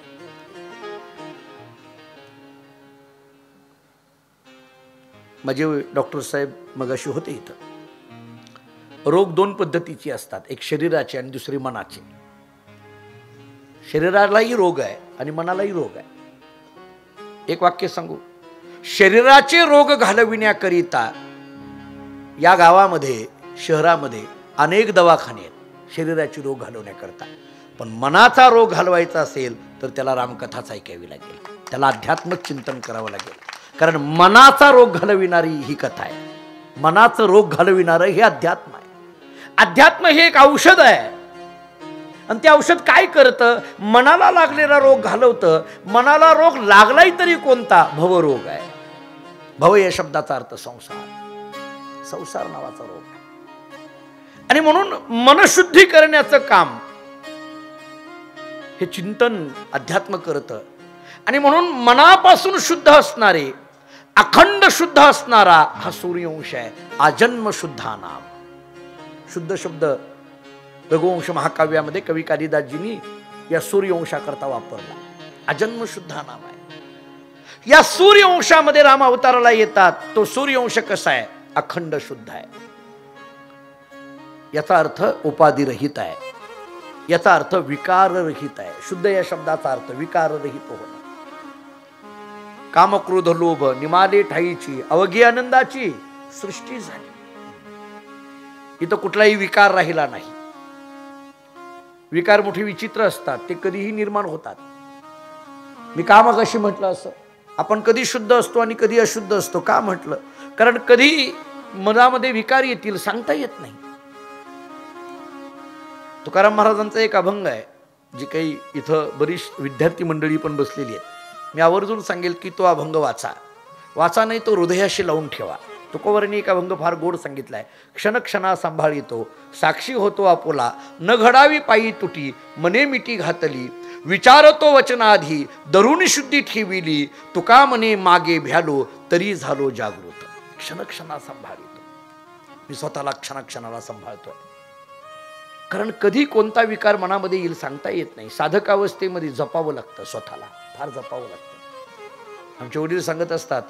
माझे डॉक्टर साहेब मगाशी होते इथं. रोग 2 पद्धतीचे असतात, एक शरीराचे आणि दुसरी मनाचे. शरीरालाही रोग आहे आणि मनालाही रोग आहे. एक वाक्य सांगू, शरीराचे रोग घालविण्याकरिता या गावामध्ये, शहरामध्ये अनेक दवाखाने आहेत शरीराचे रोग घालवण्याकरता. पण मनाचा रोग घालवायचा असेल तर त्याला रामकथाच ऐकावी लागेल, त्याला अध्यात्मक चिंतन करावं लागेल. कारण मनाचा रोग घालविणारी ही कथा आहे. मनाचं रोग घालविणारं हे अध्यात्म आहे. अध्यात्म हे एक औषध आहे आणि ते औषध काय करतं? मनाला लागलेला रोग घालवतं. मनाला रोग लागलाही तरी कोणता? भवरोग आहे. भव या शब्दाचा अर्थ संसार, संसार नावाचा रोग आहे. आणि म्हणून मनशुद्धी करण्याचं काम हे चिंतन अध्यात्म करतं. आणि म्हणून मनापासून शुद्ध असणारे, अखंड शुद्ध असणारा हा सूर्यवंश आहे. अजन्म शुद्धा नाम. शुद्ध शब्द रघुवंश महाकाव्यामध्ये कवी कालिदासजींनी या सूर्यवंशाकरता वापरला. अजन्म शुद्धा नाम आहे. या सूर्यवंशामध्ये राम अवताराला येतात. तो सूर्यवंश कसा आहे? अखंड शुद्ध आहे. याचा अर्थ उपाधिरहित आहे. याचा अर्थ विकाररहित आहे. शुद्ध या शब्दाचा अर्थ विकाररहित होणं. काम, क्रोध, लोभ निमाले ठाईची अवघी आनंदाची सृष्टी झाली. इथं कुठलाही विकार राहिला नाही. विकार मोठी विचित्र असतात, ते कधीही निर्माण होतात. मी का मग अशी म्हटलं असं? आपण कधी शुद्ध असतो आणि कधी अशुद्ध असतो. का म्हटलं? कारण कधी मनामध्ये विकार येतील सांगता येत नाही. तुकाराम महाराजांचा एक अभंग आहे, जी काही इथं बरीच विद्यार्थी मंडळी पण बसलेली आहेत. मी आवर्जून सांगेल की तो अभंग वाचा नाही तो हृदयाशी लावून ठेवा. तुकोबरांनी एक अभंग फार गोड सांगितलाय. क्षणक्षणा सांभाळितो साक्षी होतो आपोला, न घडावी पायी तुटी मने मिठी घातली, विचारतो वचनाधी दरुणी शुद्धी ठेविली, तुका मने मागे भ्यालो तरी झालो जागृत. क्षणक्षणा सांभाळितो. मी स्वतःला क्षणाक्षणाला सांभाळतोय. कारण कधी कोणता विकार मनामध्ये येईल सांगता येत नाही. साधकावस्थेमध्ये जपावं लागतं, स्वतःला फार जपावं लागतं. आमचे वडील सांगत असतात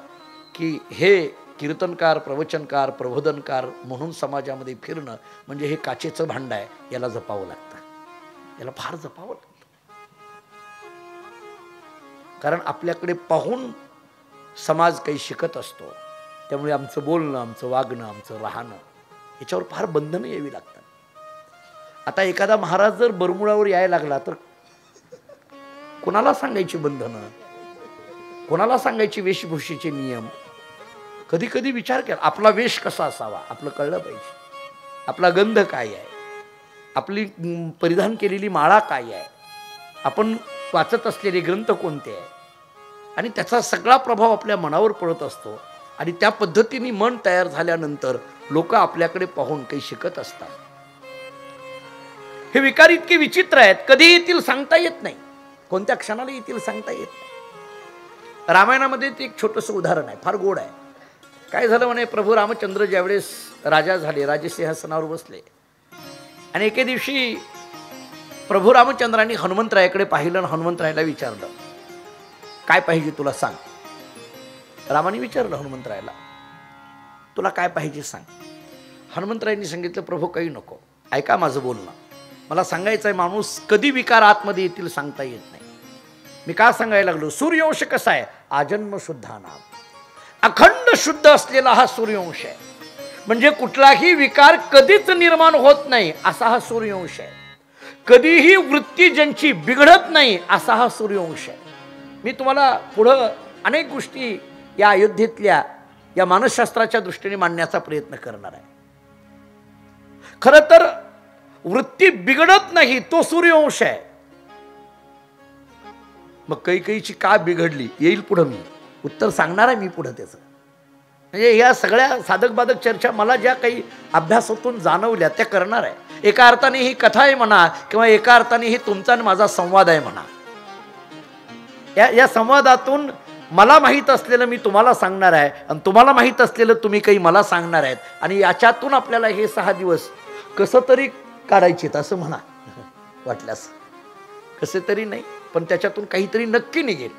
की हे कीर्तनकार, प्रवचनकार, प्रबोधनकार म्हणून समाजामध्ये फिरणं म्हणजे हे काचेचं भांड आहे, याला जपावं लागतं, याला फार जपावं लागतं. कारण आपल्याकडे पाहून समाज काही शिकत असतो. त्यामुळे आमचं बोलणं, आमचं वागणं, आमचं राहणं याच्यावर फार बंधनं यावी लागतात. आता एखादा महाराज जर बरमुडावर यायला लागला तर कोणाला सांगायची बंधनं, कोणाला सांगायची वेशभूषेचे नियम. कधी कधी विचार केला आपला वेश कसा असावा, आपलं कळलं पाहिजे. आपला गंध काय आहे, आपली परिधान केलेली माळा काय आहे, आपण वाचत असलेले ग्रंथ कोणते आहे, आणि त्याचा सगळा प्रभाव आपल्या मनावर पडत असतो. आणि त्या पद्धतीने मन तयार झाल्यानंतर लोक आपल्याकडे पाहून काही शिकत असतात. हे विकार इतके विचित्र आहेत, कधी येतील सांगता येत नाही, कोणत्या क्षणाला येतील सांगता येत नाही. रामायणामध्ये ते एक छोटंसं उदाहरण आहे, फार गोड आहे. काय झालं म्हणे, प्रभू रामचंद्र ज्यावेळेस राजा झाले, राजसिंहासनावर बसले, आणि एके दिवशी प्रभू रामचंद्रांनी हनुमंतरायाकडे पाहिलं आणि हनुमंतरायाला विचारलं, काय पाहिजे तुला सांग. रामाने विचारलं हनुमंतरायाला, तुला काय पाहिजे सांग. हनुमंतरायांनी सांगितलं, प्रभू काही नको, ऐका माझं बोलणं, मला सांगायचं आहे, माणूस कधी विकार आतमध्ये येतील सांगता येत नाही. मी का सांगायला लागलो, सूर्यवंश कसा आहे, आजन्म शुद्धा नाम, अखंड शुद्ध असलेला हा सूर्यवंश आहे. म्हणजे कुठलाही विकार कधीच निर्माण होत नाही असा हा सूर्यवंश आहे. कधीही वृत्ती ज्यांची बिघडत नाही असा हा सूर्यवंश आहे. मी तुम्हाला पुढं अनेक गोष्टी या अयोध्येतल्या या मानसशास्त्राच्या दृष्टीने मांडण्याचा प्रयत्न करणार आहे. खरं तर वृत्ती बिघडत नाही तो सूर्यवंश आहे. मग कैकेयीची का बिघडली येईल पुढं, मी उत्तर सांगणार आहे मी पुढं त्याचं. म्हणजे या सगळ्या साधक बाधक चर्चा मला ज्या काही अभ्यासातून जाणवल्या त्या करणार आहे. एका अर्थाने ही कथा आहे म्हणा, किंवा एका अर्थाने ही तुमचा आणि माझा संवाद आहे म्हणा. या संवादातून मला माहीत असलेलं मी तुम्हाला सांगणार आहे, आणि तुम्हाला माहीत असलेलं तुम्ही काही मला सांगणार आहेत. आणि याच्यातून आपल्याला हे 6 दिवस कसं तरी काढायचे असं म्हणा, वाटल्यास कसे तरी नाही, पण त्याच्यातून काहीतरी नक्की निघेल.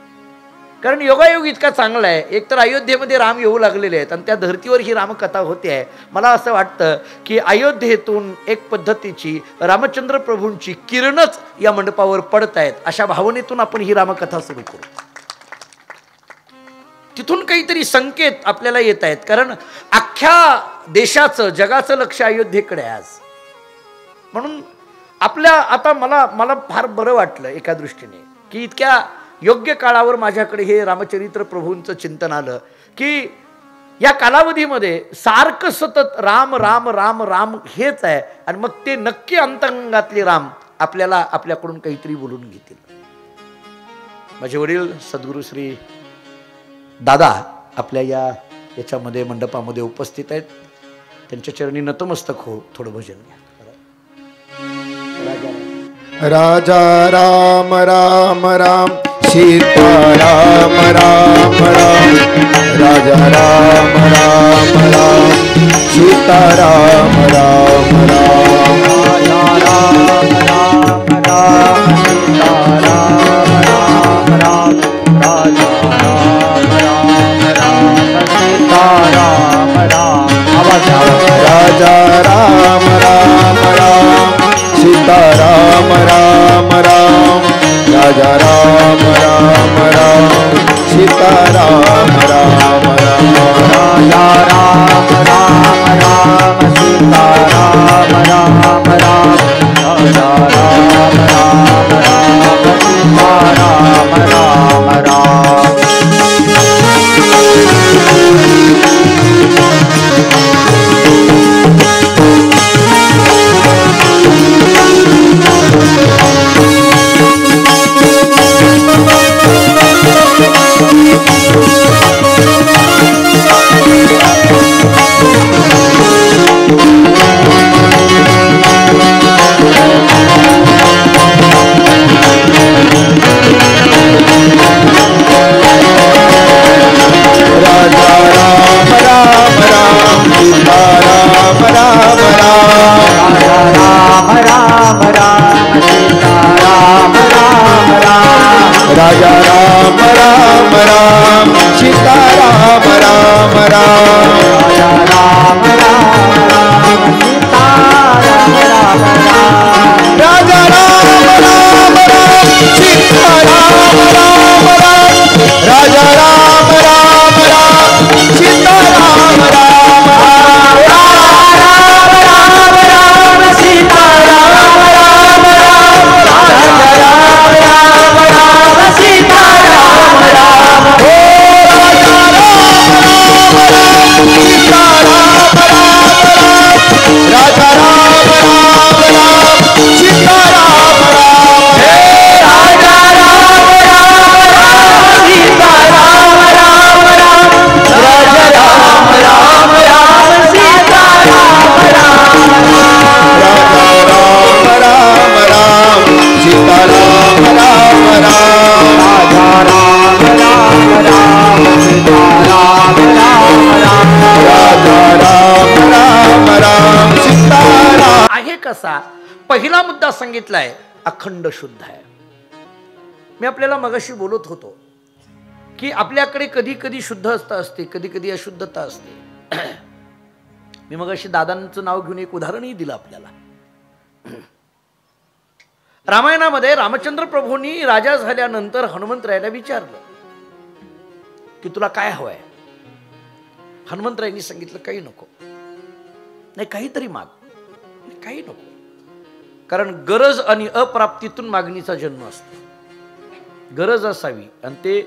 कारण योगायोग इतका चांगला आहे. एकतर अयोध्येमध्ये राम येऊ लागलेले आहेत, आणि त्या धर्तीवर ही रामकथा होते आहे. मला असं वाटतं की अयोध्येतून एक पद्धतीची रामचंद्र प्रभूंची किरणच या मंडपावर पडत आहेत, अशा भावनेतून आपण ही रामकथा सुरू करू. तिथून काहीतरी संकेत आपल्याला येत आहेत. कारण अख्ख्या देशाचं, जगाचं लक्ष अयोध्येकडे आहे आज. म्हणून आपल्या आता मला फार बरं वाटलं एका दृष्टीने की इतक्या योग्य काळावर माझ्याकडे हे रामचरित्र प्रभूंचं चिंतन आलं की या कालावधीमध्ये सारखं सतत राम राम राम राम हेच आहे. आणि मग ते नक्की अंतरंगातले राम आपल्याला आपल्याकडून काहीतरी बोलून घेतील. माझे वडील सद्गुरू श्री दादा आपल्या याच्यामध्ये मंडपामध्ये उपस्थित आहेत. त्यांच्या चरणी नतमस्तक हो. थोडं भजन घ्या. राजा राम राम राम सीता राम राम राम राजा राम राम राम सीता राम राम राम राजा राम राम राम सीता राम राम राम राजा राम राम राम सीता राम राम. राजा राम राम राम सीता राम राम राम राजा राम राम राम सीता राम राम राम राजा राम राम राम सीता राम राम राम राजा राम राम राम सीता राम राम राम. राजा राम राम राम सीता राम राम राम पहिला मुद्दा सांगितलाय अखंड शुद्ध आहे. मी आपल्याला मगाशी बोलत होतो की आपल्याकडे कधी कधी शुद्धता असते, कधी कधी अशुद्धता असते. मी मगाशी दादांचं नाव घेऊन एक उदाहरणही दिलं आपल्याला. रामायणामध्ये रामचंद्र प्रभूंनी राजा झाल्यानंतर हनुमंतरायाला विचारलं की तुला काय हवंय. हनुमंतरायांनी सांगितलं काही नको. नाही काहीतरी माग, काही नको. कारण गरज आणि अप्राप्तीतून मागणीचा जन्म असतो. गरज असावी आणि ते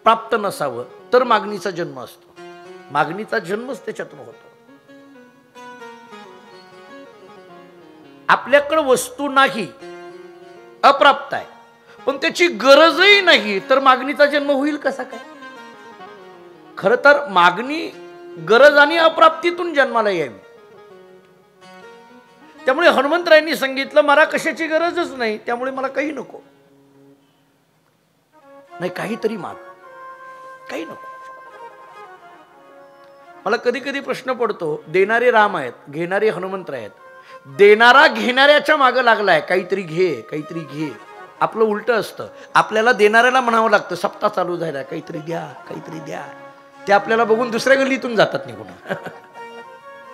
प्राप्त नसावं तर मागणीचा जन्म असतो. मागणीचा जन्मच त्याच्यातून होतो. आपल्याकडे वस्तू नाही, अप्राप्त आहे, पण त्याची गरजही नाही तर मागणीचा जन्म होईल कसा काय. खर तर मागणी गरज आणि अप्राप्तीतून जन्माला यावी. त्यामुळे हनुमंतरायांनी सांगितलं मला कशाची गरजच नाही, त्यामुळे मला काही नको. नाही काहीतरी माग, काही नको. मला कधी कधी प्रश्न पडतो, देणारे राम आहेत, घेणारे हनुमंतराय आहेत. देणारा घेणाऱ्याच्या मागं लागलाय, काहीतरी घे, काहीतरी घे. आपलं उलट असतं, आपल्याला देणाऱ्याला म्हणावं लागतं सप्ताह चालू झाला, काहीतरी द्या, काहीतरी द्या. ते आपल्याला बघून दुसऱ्या गल्लीतून जातात निघून.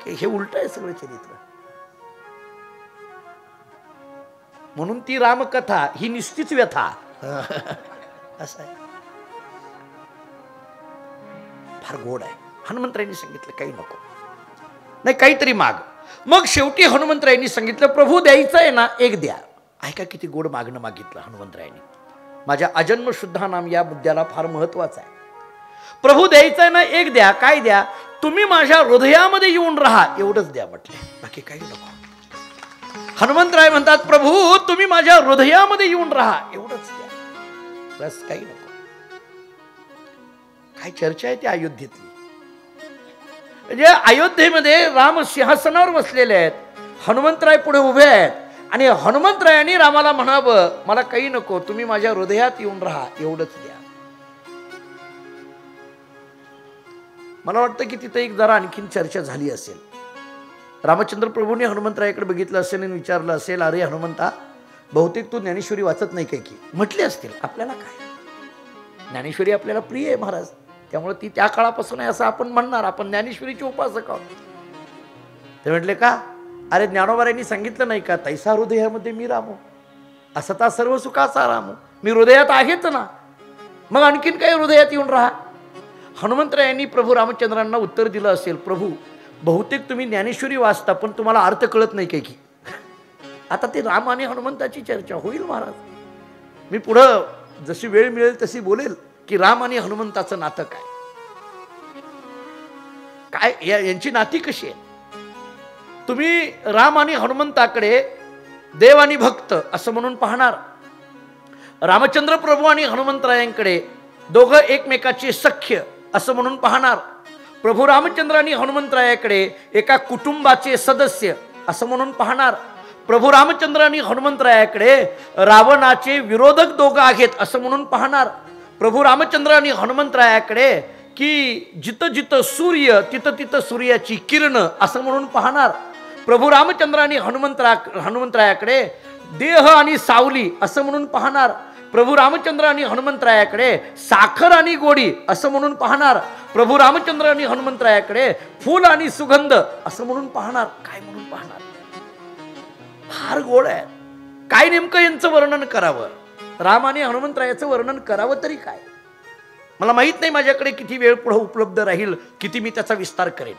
हे उलट आहे सगळं चरित्र. म्हणून ती रामकथा ही निश्चित व्यथा. असं आहे, फार गोड आहे. हनुमंतरायांनी सांगितलं काही नको, नाही काहीतरी माग. मग शेवटी हनुमंतरायांनी सांगितलं प्रभू द्यायचं आहे ना, एक द्या. ऐका किती गोड मागणं मागितलं हनुमंतरायांनी. माझ्या अजन्म शुद्धा नाम या मुद्द्याला फार महत्वाचं आहे. प्रभू द्यायचं आहे ना, एक द्या. काय द्या? तुम्ही माझ्या हृदयामध्ये येऊन राहा, एवढंच द्या म्हटले, बाकी काही नको. हनुमंतराय म्हणतात प्रभू तुम्ही माझ्या हृदयामध्ये येऊन राहा, एवढंच द्या, बस काही नको. काय चर्चा आहे ती अयोध्येतली. म्हणजे अयोध्येमध्ये राम सिंहासनावर बसलेले आहेत, हनुमंतराय पुढे उभे आहेत आणि हनुमंतरायांनी रामाला म्हणावं मला काही नको, तुम्ही माझ्या हृदयात येऊन राहा, एवढंच द्या. मला वाटतं की तिथे एक जरा आणखीन चर्चा झाली असेल. रामचंद्र प्रभूंनी हनुमंतरायाकडे बघितलं असेल आणि विचारलं असेल अरे हनुमंता बहुतेक तू ज्ञानेश्वरी वाचत नाही काय की. म्हटले असतील आपल्याला काय, ज्ञानेश्वरी आपल्याला प्रिय आहे महाराज, त्यामुळे ती त्या काळापासून आहे असं आपण म्हणणार, आपण ज्ञानेश्वरीचे उपासक आहोत. ते म्हटले का, अरे ज्ञानोबारायांनी सांगितलं नाही का तैसा हृदयामध्ये मी रामो, असता सर्व सुखाचा रामो. मी हृदयात आहेच ना, मग आणखीन काही हृदयात येऊन राहा. हनुमंतरायांनी प्रभू रामचंद्रांना उत्तर दिलं असेल प्रभू बहुतेक तुम्ही ज्ञानेश्वरी वाचता पण तुम्हाला अर्थ कळत नाही काय की. आता ते राम आणि हनुमंताची चर्चा होईल महाराज. मी पुढं जशी वेळ मिळेल तशी बोलेल की राम आणि हनुमंताचं नातं काय काय यांची नाती कशी आहे. तुम्ही राम आणि हनुमंताकडे देव आणि भक्त असं म्हणून पाहणार, रामचंद्र प्रभू आणि हनुमंतरायांकडे दोघं एकमेकाचे सख्य असं म्हणून पाहणार, प्रभू रामचंद्र आणि हनुमंतरायाकडे एका कुटुंबाचे सदस्य असं म्हणून पाहणार, प्रभू रामचंद्र आणि हनुमंतरायाकडे रावणाचे विरोधक दोघं आहेत असं म्हणून पाहणार, प्रभू रामचंद्र आणि हनुमंतरायाकडे की जिथं जिथं सूर्य तिथं तिथं सूर्याची किरण असं म्हणून पाहणार, प्रभू रामचंद्र आणि हनुमंतरायाकडे देह आणि सावली असं म्हणून पाहणार, प्रभू रामचंद्र आणि हनुमंतरायाकडे साखर आणि गोडी असं म्हणून पाहणार, प्रभू रामचंद्र आणि हनुमंतरायाकडे फूल आणि सुगंध असं म्हणून पाहणार. काय म्हणून पाहणार, फार गोड आहे. काय नेमकं यांचं वर्णन करावं, राम आणि हनुमंतरायाचं वर्णन करावं तरी काय. मला माहित नाही माझ्याकडे किती वेळ पुढे उपलब्ध राहील, किती मी त्याचा विस्तार करेन,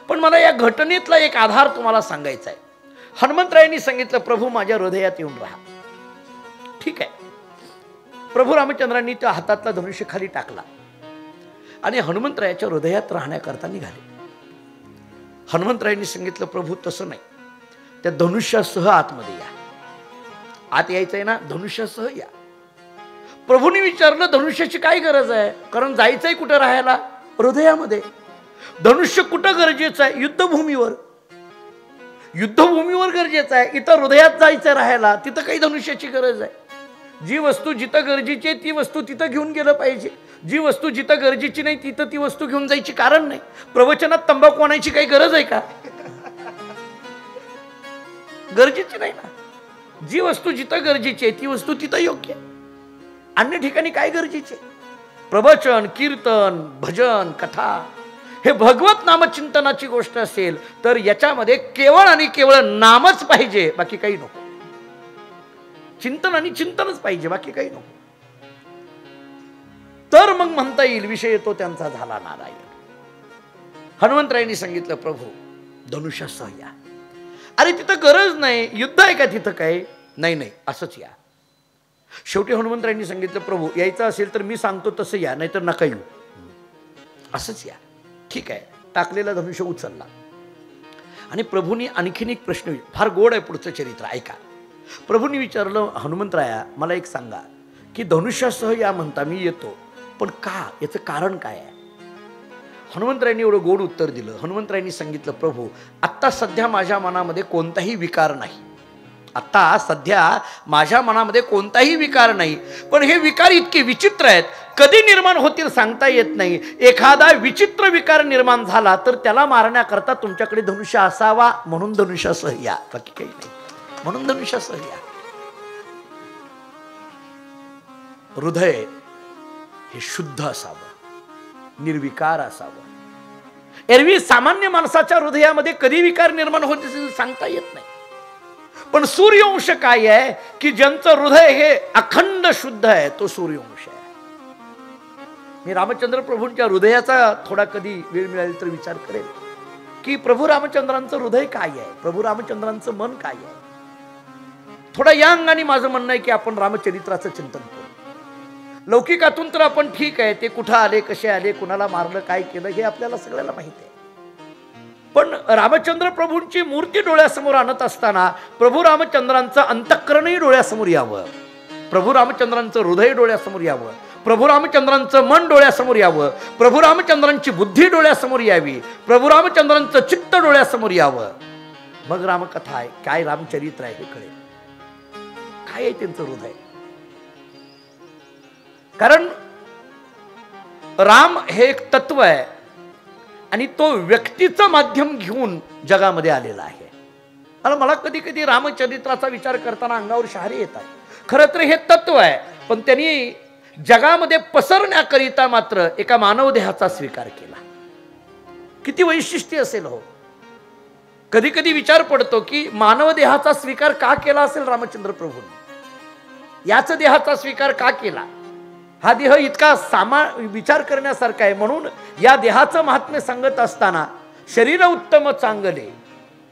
पण मला या घटनेतला एक आधार तुम्हाला सांगायचा आहे. हनुमंतरायांनी सांगितलं प्रभू माझ्या हृदयात येऊन राहा. ठीक आहे, प्रभू रामचंद्रांनी त्या हातातला धनुष्य खाली टाकला आणि हनुमंतरायाच्या हृदयात राहण्याकरता निघाले. हनुमंतरायांनी सांगितलं प्रभू तसं नाही, त्या धनुष्यासह आतमध्ये या. आत यायचंय ना, धनुष्यासह या. प्रभूंनी विचारलं धनुष्याची काय गरज आहे, कारण जायचंय कुठं राहायला, हृदयामध्ये. धनुष्य कुठं गरजेचं आहे, युद्धभूमीवर. युद्धभूमीवर गरजेचं आहे, इथं हृदयात जायचं राहायला, तिथं काही धनुष्याची गरज आहे. जी वस्तू जिथं गरजेची आहे ती वस्तू तिथं घेऊन गेलं पाहिजे, जी वस्तू जिथं गरजेची नाही तिथं ती वस्तू घेऊन जायची कारण नाही. प्रवचनात तंबाखू आणायची काही गरज आहे का, गरजेची नाही ना. जी वस्तू जिथं गरजेची आहे ती वस्तू तिथं योग्य आहे. अन्य ठिकाणी काय गरजेचे? प्रवचन, कीर्तन, भजन, कथा हे भगवत नामचिंतनाची गोष्ट असेल तर याच्यामध्ये केवळ आणि केवळ नामच पाहिजे, बाकी काही नको. चिंतन आणि चिंतनच पाहिजे, बाकी काही नको. तर मग म्हणता येईल विषय येतो त्यांचा झाला नारायण. हनुमंतरायांनी सांगितलं प्रभू धनुष्यासह या. अरे तिथं गरज नाही, युद्ध आहे का तिथं? काय नाही नाही, असंच या. शेवटी हनुमंतरायांनी सांगितलं प्रभू यायचं असेल तर मी सांगतो तसं या, नाहीतर नका येऊ, असंच या. ठीक आहे. टाकलेला धनुष्य उचलला आणि प्रभूंनी आणखीन एक प्रश्न, फार गोड आहे पुढचं चरित्र, ऐका. प्रभूंनी विचारलं हनुमंतराया मला एक सांगा की धनुष्यासह या म्हणता, मी येतो पण का, याचं कारण काय आहे? हनुमंतरायांनी एवढं गोड उत्तर दिलं. हनुमंतरायांनी सांगितलं प्रभू आत्ता सध्या माझ्या मनामध्ये कोणताही विकार नाही. आता सध्या माझ्या मनामध्ये कोणताही विकार नाही, पण हे विकार इतके विचित्र आहेत, कधी निर्माण होतील सांगता येत नाही. एखादा विचित्र विकार निर्माण झाला तर त्याला मारण्याकरता तुमच्याकडे धनुष्य असावा, म्हणून धनुष्यासह या, बाकी काही नाही, म्हणून धनुष्यासह या. हृदय हे शुद्ध असावं, निर्विकार असावं. एरवी सामान्य माणसाच्या हृदयामध्ये कधी विकार निर्माण होते सांगता येत नाही. पण सूर्यवंश काय आहे की ज्यांचं हृदय हे अखंड शुद्ध आहे, तो सूर्यवंश आहे. मी रामचंद्र प्रभूंच्या हृदयाचा थोडा कधी वेळ मिळाली तर विचार करेल की प्रभू रामचंद्रांचं हृदय काय आहे, प्रभू रामचंद्रांचं मन काय आहे. थोडा या अंगाने माझं म्हणणं आहे की आपण रामचरित्राचं चिंतन करू. लौकिकातून तर आपण ठीक आहे, ते कुठं आले, कसे आले, कुणाला मारलं, काय केलं हे आपल्याला सगळ्याला माहिती आहे. पण रामचंद्र प्रभूंची मूर्ती डोळ्यासमोर आणत असताना प्रभू रामचंद्रांचं अंतःकरणही डोळ्यासमोर यावं, प्रभू रामचंद्रांचं हृदय डोळ्यासमोर यावं, प्रभू रामचंद्रांचं मन डोळ्यासमोर यावं, प्रभू रामचंद्रांची बुद्धी डोळ्यासमोर यावी, प्रभू रामचंद्रांचं चित्त डोळ्यासमोर यावं. मग रामकथा आहे काय, रामचरित्र आहे हे कळेल. काय आहे त्यांचं हृदय? कारण राम हे एक तत्व आहे आणि तो व्यक्तीचं माध्यम घेऊन जगामध्ये आलेला आहे. आणि मला कधी कधी रामचरित्राचा विचार करताना अंगावर शहारे येतात. खरं तर हे तत्व आहे, पण त्यांनी जगामध्ये पसरण्याकरिता मात्र एका मानवदेहाचा स्वीकार केला. किती वैशिष्ट्य असेल हो. कधी कधी विचार पडतो की मानवदेहाचा स्वीकार का केला असेल रामचंद्र प्रभूंनी, याच देहाचा स्वीकार का केला? हा देह इतका विचार करण्यासारखा आहे. म्हणून या देहाचं महात्म्य सांगत असताना शरीर उत्तम चांगले,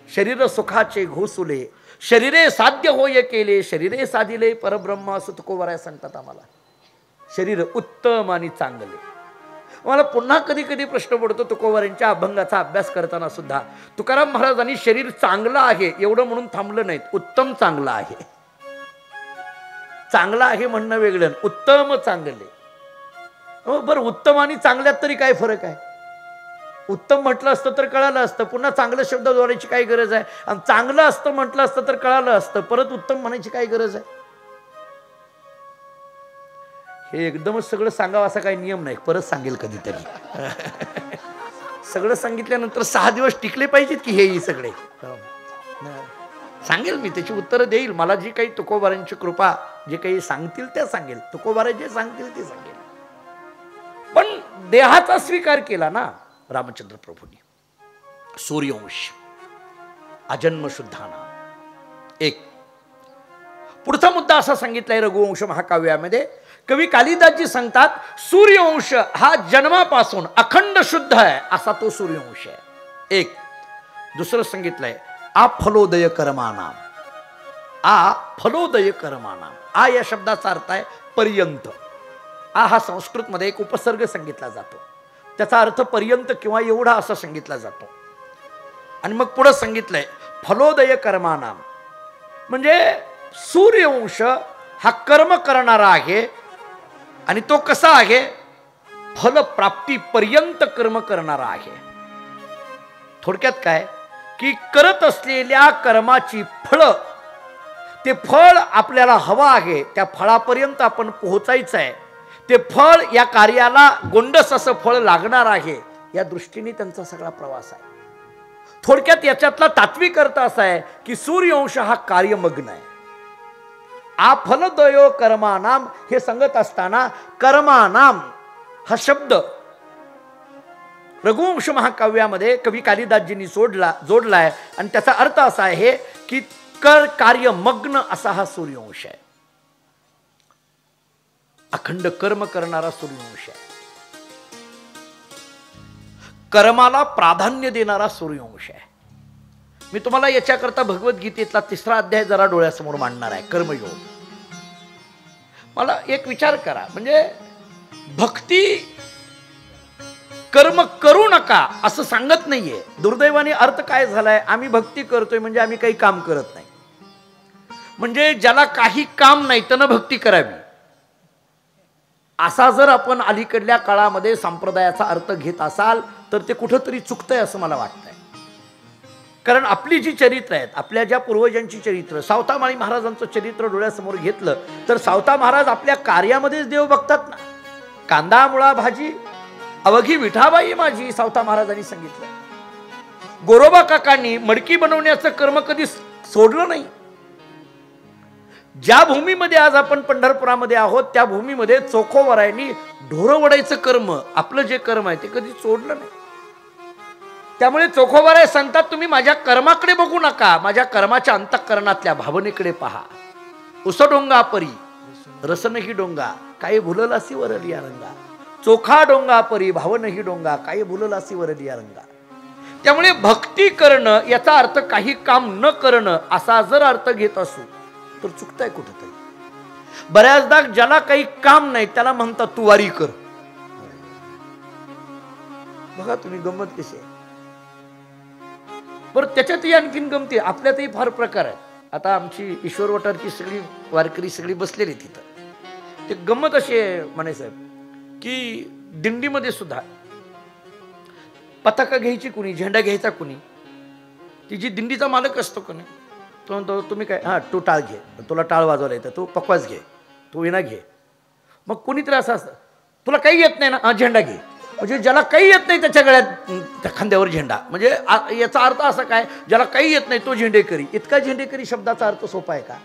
शरीर सुखाचे घोसुले, शरीरे साध्य होय केले, शरीरे साधिले परब्रह्म, असं तुकोबाराय सांगतात आम्हाला. शरीर उत्तम आणि चांगले. मला पुन्हा कधी कधी प्रश्न पडतो तुकोबारांच्या अभंगाचा अभ्यास करताना सुद्धा, तुकाराम महाराजांनी शरीर चांगलं आहे एवढं म्हणून थांबलं नाहीत, उत्तम चांगलं आहे. चांगला आहे म्हणणं वेगळं, उत्तम चांगले. बरं, उत्तम आणि चांगल्यात तरी काय फरक आहे? उत्तम म्हटलं असतं तर कळालं असतं, पुन्हा चांगलं शब्द जोडायची काय गरज आहे? आणि चांगलं असतं म्हटलं असतं तर कळालं असतं, परत उत्तम म्हणायची काय गरज आहे? हे एकदमच सगळं सांगावं असा काही नियम नाही, परत सांगेल कधीतरी. सगळं सांगितल्यानंतर 6 दिवस टिकले पाहिजेत की हे सगळे. सांगेल मी, त्याची उत्तरं देईल. मला जी काही तुकोबारांची कृपा, जे काही सांगतील ते सांगेल, तुकोबारा जे सांगतील ते सांगेल. पण देहाचा स्वीकार केला ना रामचंद्र प्रभूंनी. सूर्यवंश, अजन्म शुद्धाना. एक पुढचा मुद्दा असा सांगितलाय रघुवंश महाकाव्यामध्ये. कवी कालिदासजी सांगतात सूर्यवंश हा जन्मापासून अखंड शुद्ध आहे, असा तो सूर्यवंश आहे. एक दुसरं सांगितलंय आफलोदय कर्मानाम. फलोदय कर्मानाम. या शब्दाचा अर्थ आहे पर्यंत. हा संस्कृत मध्ये एक उपसर्ग सांगितला जातो, त्याचा अर्थ पर्यंत किंवा एवढा असा सांगितला जातो. आणि मग पुढे सांगितलंय फलोदय कर्मानाम, म्हणजे सूर्यवंश हा कर्म करणारा आहे. आणि तो कसा आहे? फलप्राप्ती पर्यंत कर्म करणारा आहे. थोडक्यात काय की करत असलेल्या कर्माची फळ, ते फळ आपल्याला हवं आहे, त्या फळापर्यंत आपण पोहोचायचं आहे. ते फळ या कार्याला गोंडस असं फळ लागणार आहे, या दृष्टीने त्यांचा सगळा प्रवास आहे. थोडक्यात याच्यातला तात्विक अर्थ असा आहे की सूर्यवंश हा कार्यमग्न आहे. आफलदयो कर्मानाम हे सांगत असताना कर्मानाम हा शब्द रघुवंश महाकाव्यामध्ये कवी कालिदासजींनी जोडलाय आणि त्याचा अर्थ असा आहे की कार्यमग्न असा हा सूर्यवंश आहे. अखंड कर्म करणारा सूर्यवंश आहे. कर्माला प्राधान्य देणारा सूर्यवंश आहे. मी तुम्हाला याच्याकरता भगवद्गीतेतला 3रा अध्याय जरा डोळ्यासमोर मांडणार आहे, कर्मयोग. मला एक विचार करा, म्हणजे भक्ती कर्म करू नका असं सांगत नाहीये. दुर्दैवाने अर्थ काय झालाय, आम्ही भक्ती करतोय म्हणजे आम्ही काही काम करत नाही. म्हणजे ज्याला काही काम नाही त्यानं भक्ती करावी, असा जर आपण अलीकडल्या काळामध्ये संप्रदायाचा अर्थ घेत असाल तर ते कुठंतरी चुकतंय असं मला वाटतंय. कारण आपली जी चरित्र आहेत, आपल्या ज्या पूर्वजांची चरित्र, सावतामाळी महाराजांचं चरित्र डोळ्यासमोर घेतलं तर सावता महाराज आपल्या कार्यामध्येच देव बघतात ना. कांदा मुळा भाजी अवघी विठाबाई माझी, सावता महाराजांनी सांगितलं. गोरोबा काकांनी मडकी बनवण्याचं कर्म कधी सोडलं नाही. ज्या भूमीमध्ये आज आपण पंढरपुरामध्ये आहोत त्या भूमीमध्ये चोखोवरायांनी ढोरं वडायचं कर्म, आपलं जे कर्म आहे ते कधी सोडलं नाही. त्यामुळे चोखोवराय सांगतात, तुम्ही माझ्या कर्माकडे बघू नका, माझ्या कर्माच्या अंतःकरणातल्या भावनेकडे पहा. उसडोंगा परी रसनही डोंगा, काही भुललासी वरलिया रंगा. चोखा डोंगा परी भावनही डोंगा, काही भुललासी वरलिया रंगा. त्यामुळे भक्ती करणं याचा अर्थ काही काम न करणं असा जर अर्थ घेत असू तर चुकताय कुठेतरी. बऱ्याचदा ज्याला काही काम नाही त्याला म्हणतात तू वारी कर. बघा तुम्ही गंमत कशी आहे. बरं, त्याच्यातही आणखीन गमती, आपल्यातही फार प्रकार आहेत. आता आमची ईश्वरवटाची सगळी वारकरी सगळी बसलेली तिथं. ते गंमत अशी आहे म्हणे साहेब की दिंडीमध्ये सुद्धा पताका घ्यायची कुणी, झेंडा घ्यायचा कुणी, ती जी दिंडीचा मालक असतो का नाही तो म्हणतो तुम्ही काय, हां तू टाळ घे, तुला टाळ वाजवायला येतं, तू पकवाज घे, तू विणा घे. मग कोणीतरी असं असतं, तुला काही येत नाही ना, हां झेंडा घे. म्हणजे ज्याला काही येत नाही त्याच्या गळ्यात खांद्यावर झेंडा. म्हणजे याचा अर्थ असा काय, ज्याला काही येत नाही तो झेंडेकरी. इतका झेंडेकरी शब्दाचा अर्थ सोपा आहे का?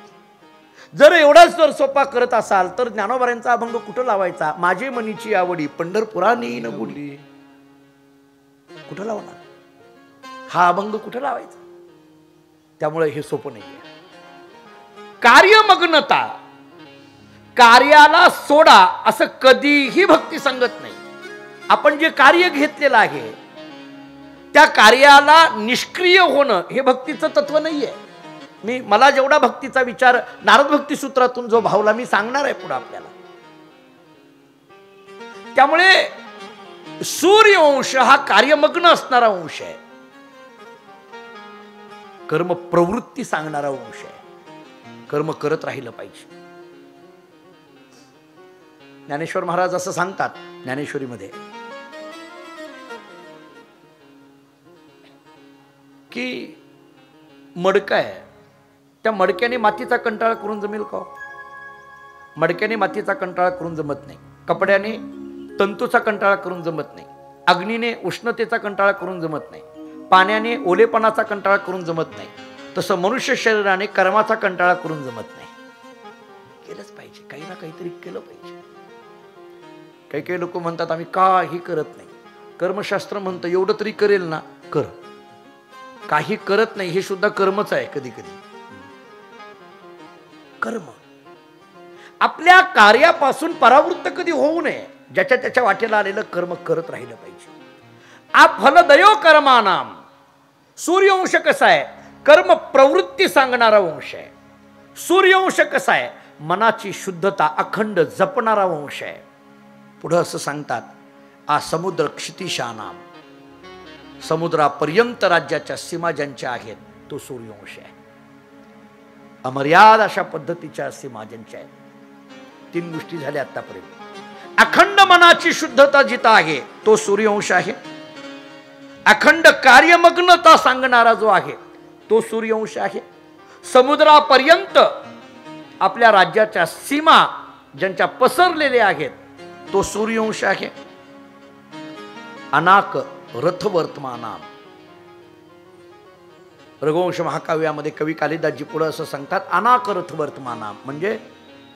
जर एवढाच जर सोपा करत असाल तर ज्ञानोबारांचा अभंग कुठं लावायचा, माझे मनीची आवडी पंढरपुरानी न बुडली, कुठं लावणार हा अभंग, कुठं लावायचा? त्यामुळे हे सोपं नाहीये. कार्यमग्नता, कार्याला सोडा असं कधीही भक्ती सांगत नाही. आपण जे कार्य घेतलेलं आहे त्या कार्याला निष्क्रिय होणं हे भक्तीचं तत्व नाहीये. मला जेवढा भक्तीचा विचार नारद भक्ती सूत्रातून जो भावला मी सांगणार आहे पुढे आपल्याला. त्यामुळे सूर्यवंश हा कार्यमग्न असणारा वंश आहे, कर्म प्रवृत्ती सांगणारा वंश आहे. कर्म करत राहिलं पाहिजे. ज्ञानेश्वर महाराज असं सांगतात ज्ञानेश्वरीमध्ये की मडका आहे, त्या मडक्याने मातीचा कंटाळा करून जमेल का? मडक्याने मातीचा कंटाळा करून जमत नाही, कपड्याने तंतूचा कंटाळा करून जमत नाही, अग्नीने उष्णतेचा कंटाळा करून जमत नाही, पाण्याने ओलेपणाचा कंटाळा करून जमत नाही. तसं मनुष्य शरीराने कर्माचा कंटाळा करून जमत नाही. केलंच पाहिजे, काही ना काहीतरी केलं पाहिजे. काही काही लोक म्हणतात आम्ही काही करत नाही. कर्मशास्त्र म्हणतं एवढं तरी करेल ना, कर. काही करत नाही हे सुद्धा कर्मच आहे कधी कधी. कर्म आपल्या कार्यापासून परावृत्त कधी होऊ नये. ज्याच्या त्याच्या वाटेला आलेलं कर्म करत राहिलं पाहिजे. फलदयो कर्मानाम. सूर्यवंश कसा आहे, कर्म प्रवृत्ती सांगणारा वंश आहे. सूर्यवंश कसा आहे, मनाची शुद्धता अखंड जपणारा वंश आहे. पुढं असं सांगतात, आ समुद्र क्षितिशानाम. समुद्रापर्यंत राज्याच्या सीमा ज्यांच्या आहेत तो सूर्यवंश आहे. अमर्याद अशा पद्धतीच्या सीमा ज्यांच्या आहेत. 3 गोष्टी झाल्या आतापर्यंत. अखंड मनाची शुद्धता जिथं आहे तो सूर्यवंश आहे. अखंड कार्यमग्नता सांगणारा जो आहे तो सूर्यवंश आहे. समुद्रापर्यंत आपल्या राज्याच्या सीमा ज्यांच्या पसरलेल्या आहेत तो सूर्यवंश आहे. अनाक रथवर्तमानाम. रघुवंश महाकाव्यामध्ये कवी कालिदासजी पुढं असं सांगतात, अनाकरथ वर्तमाना, म्हणजे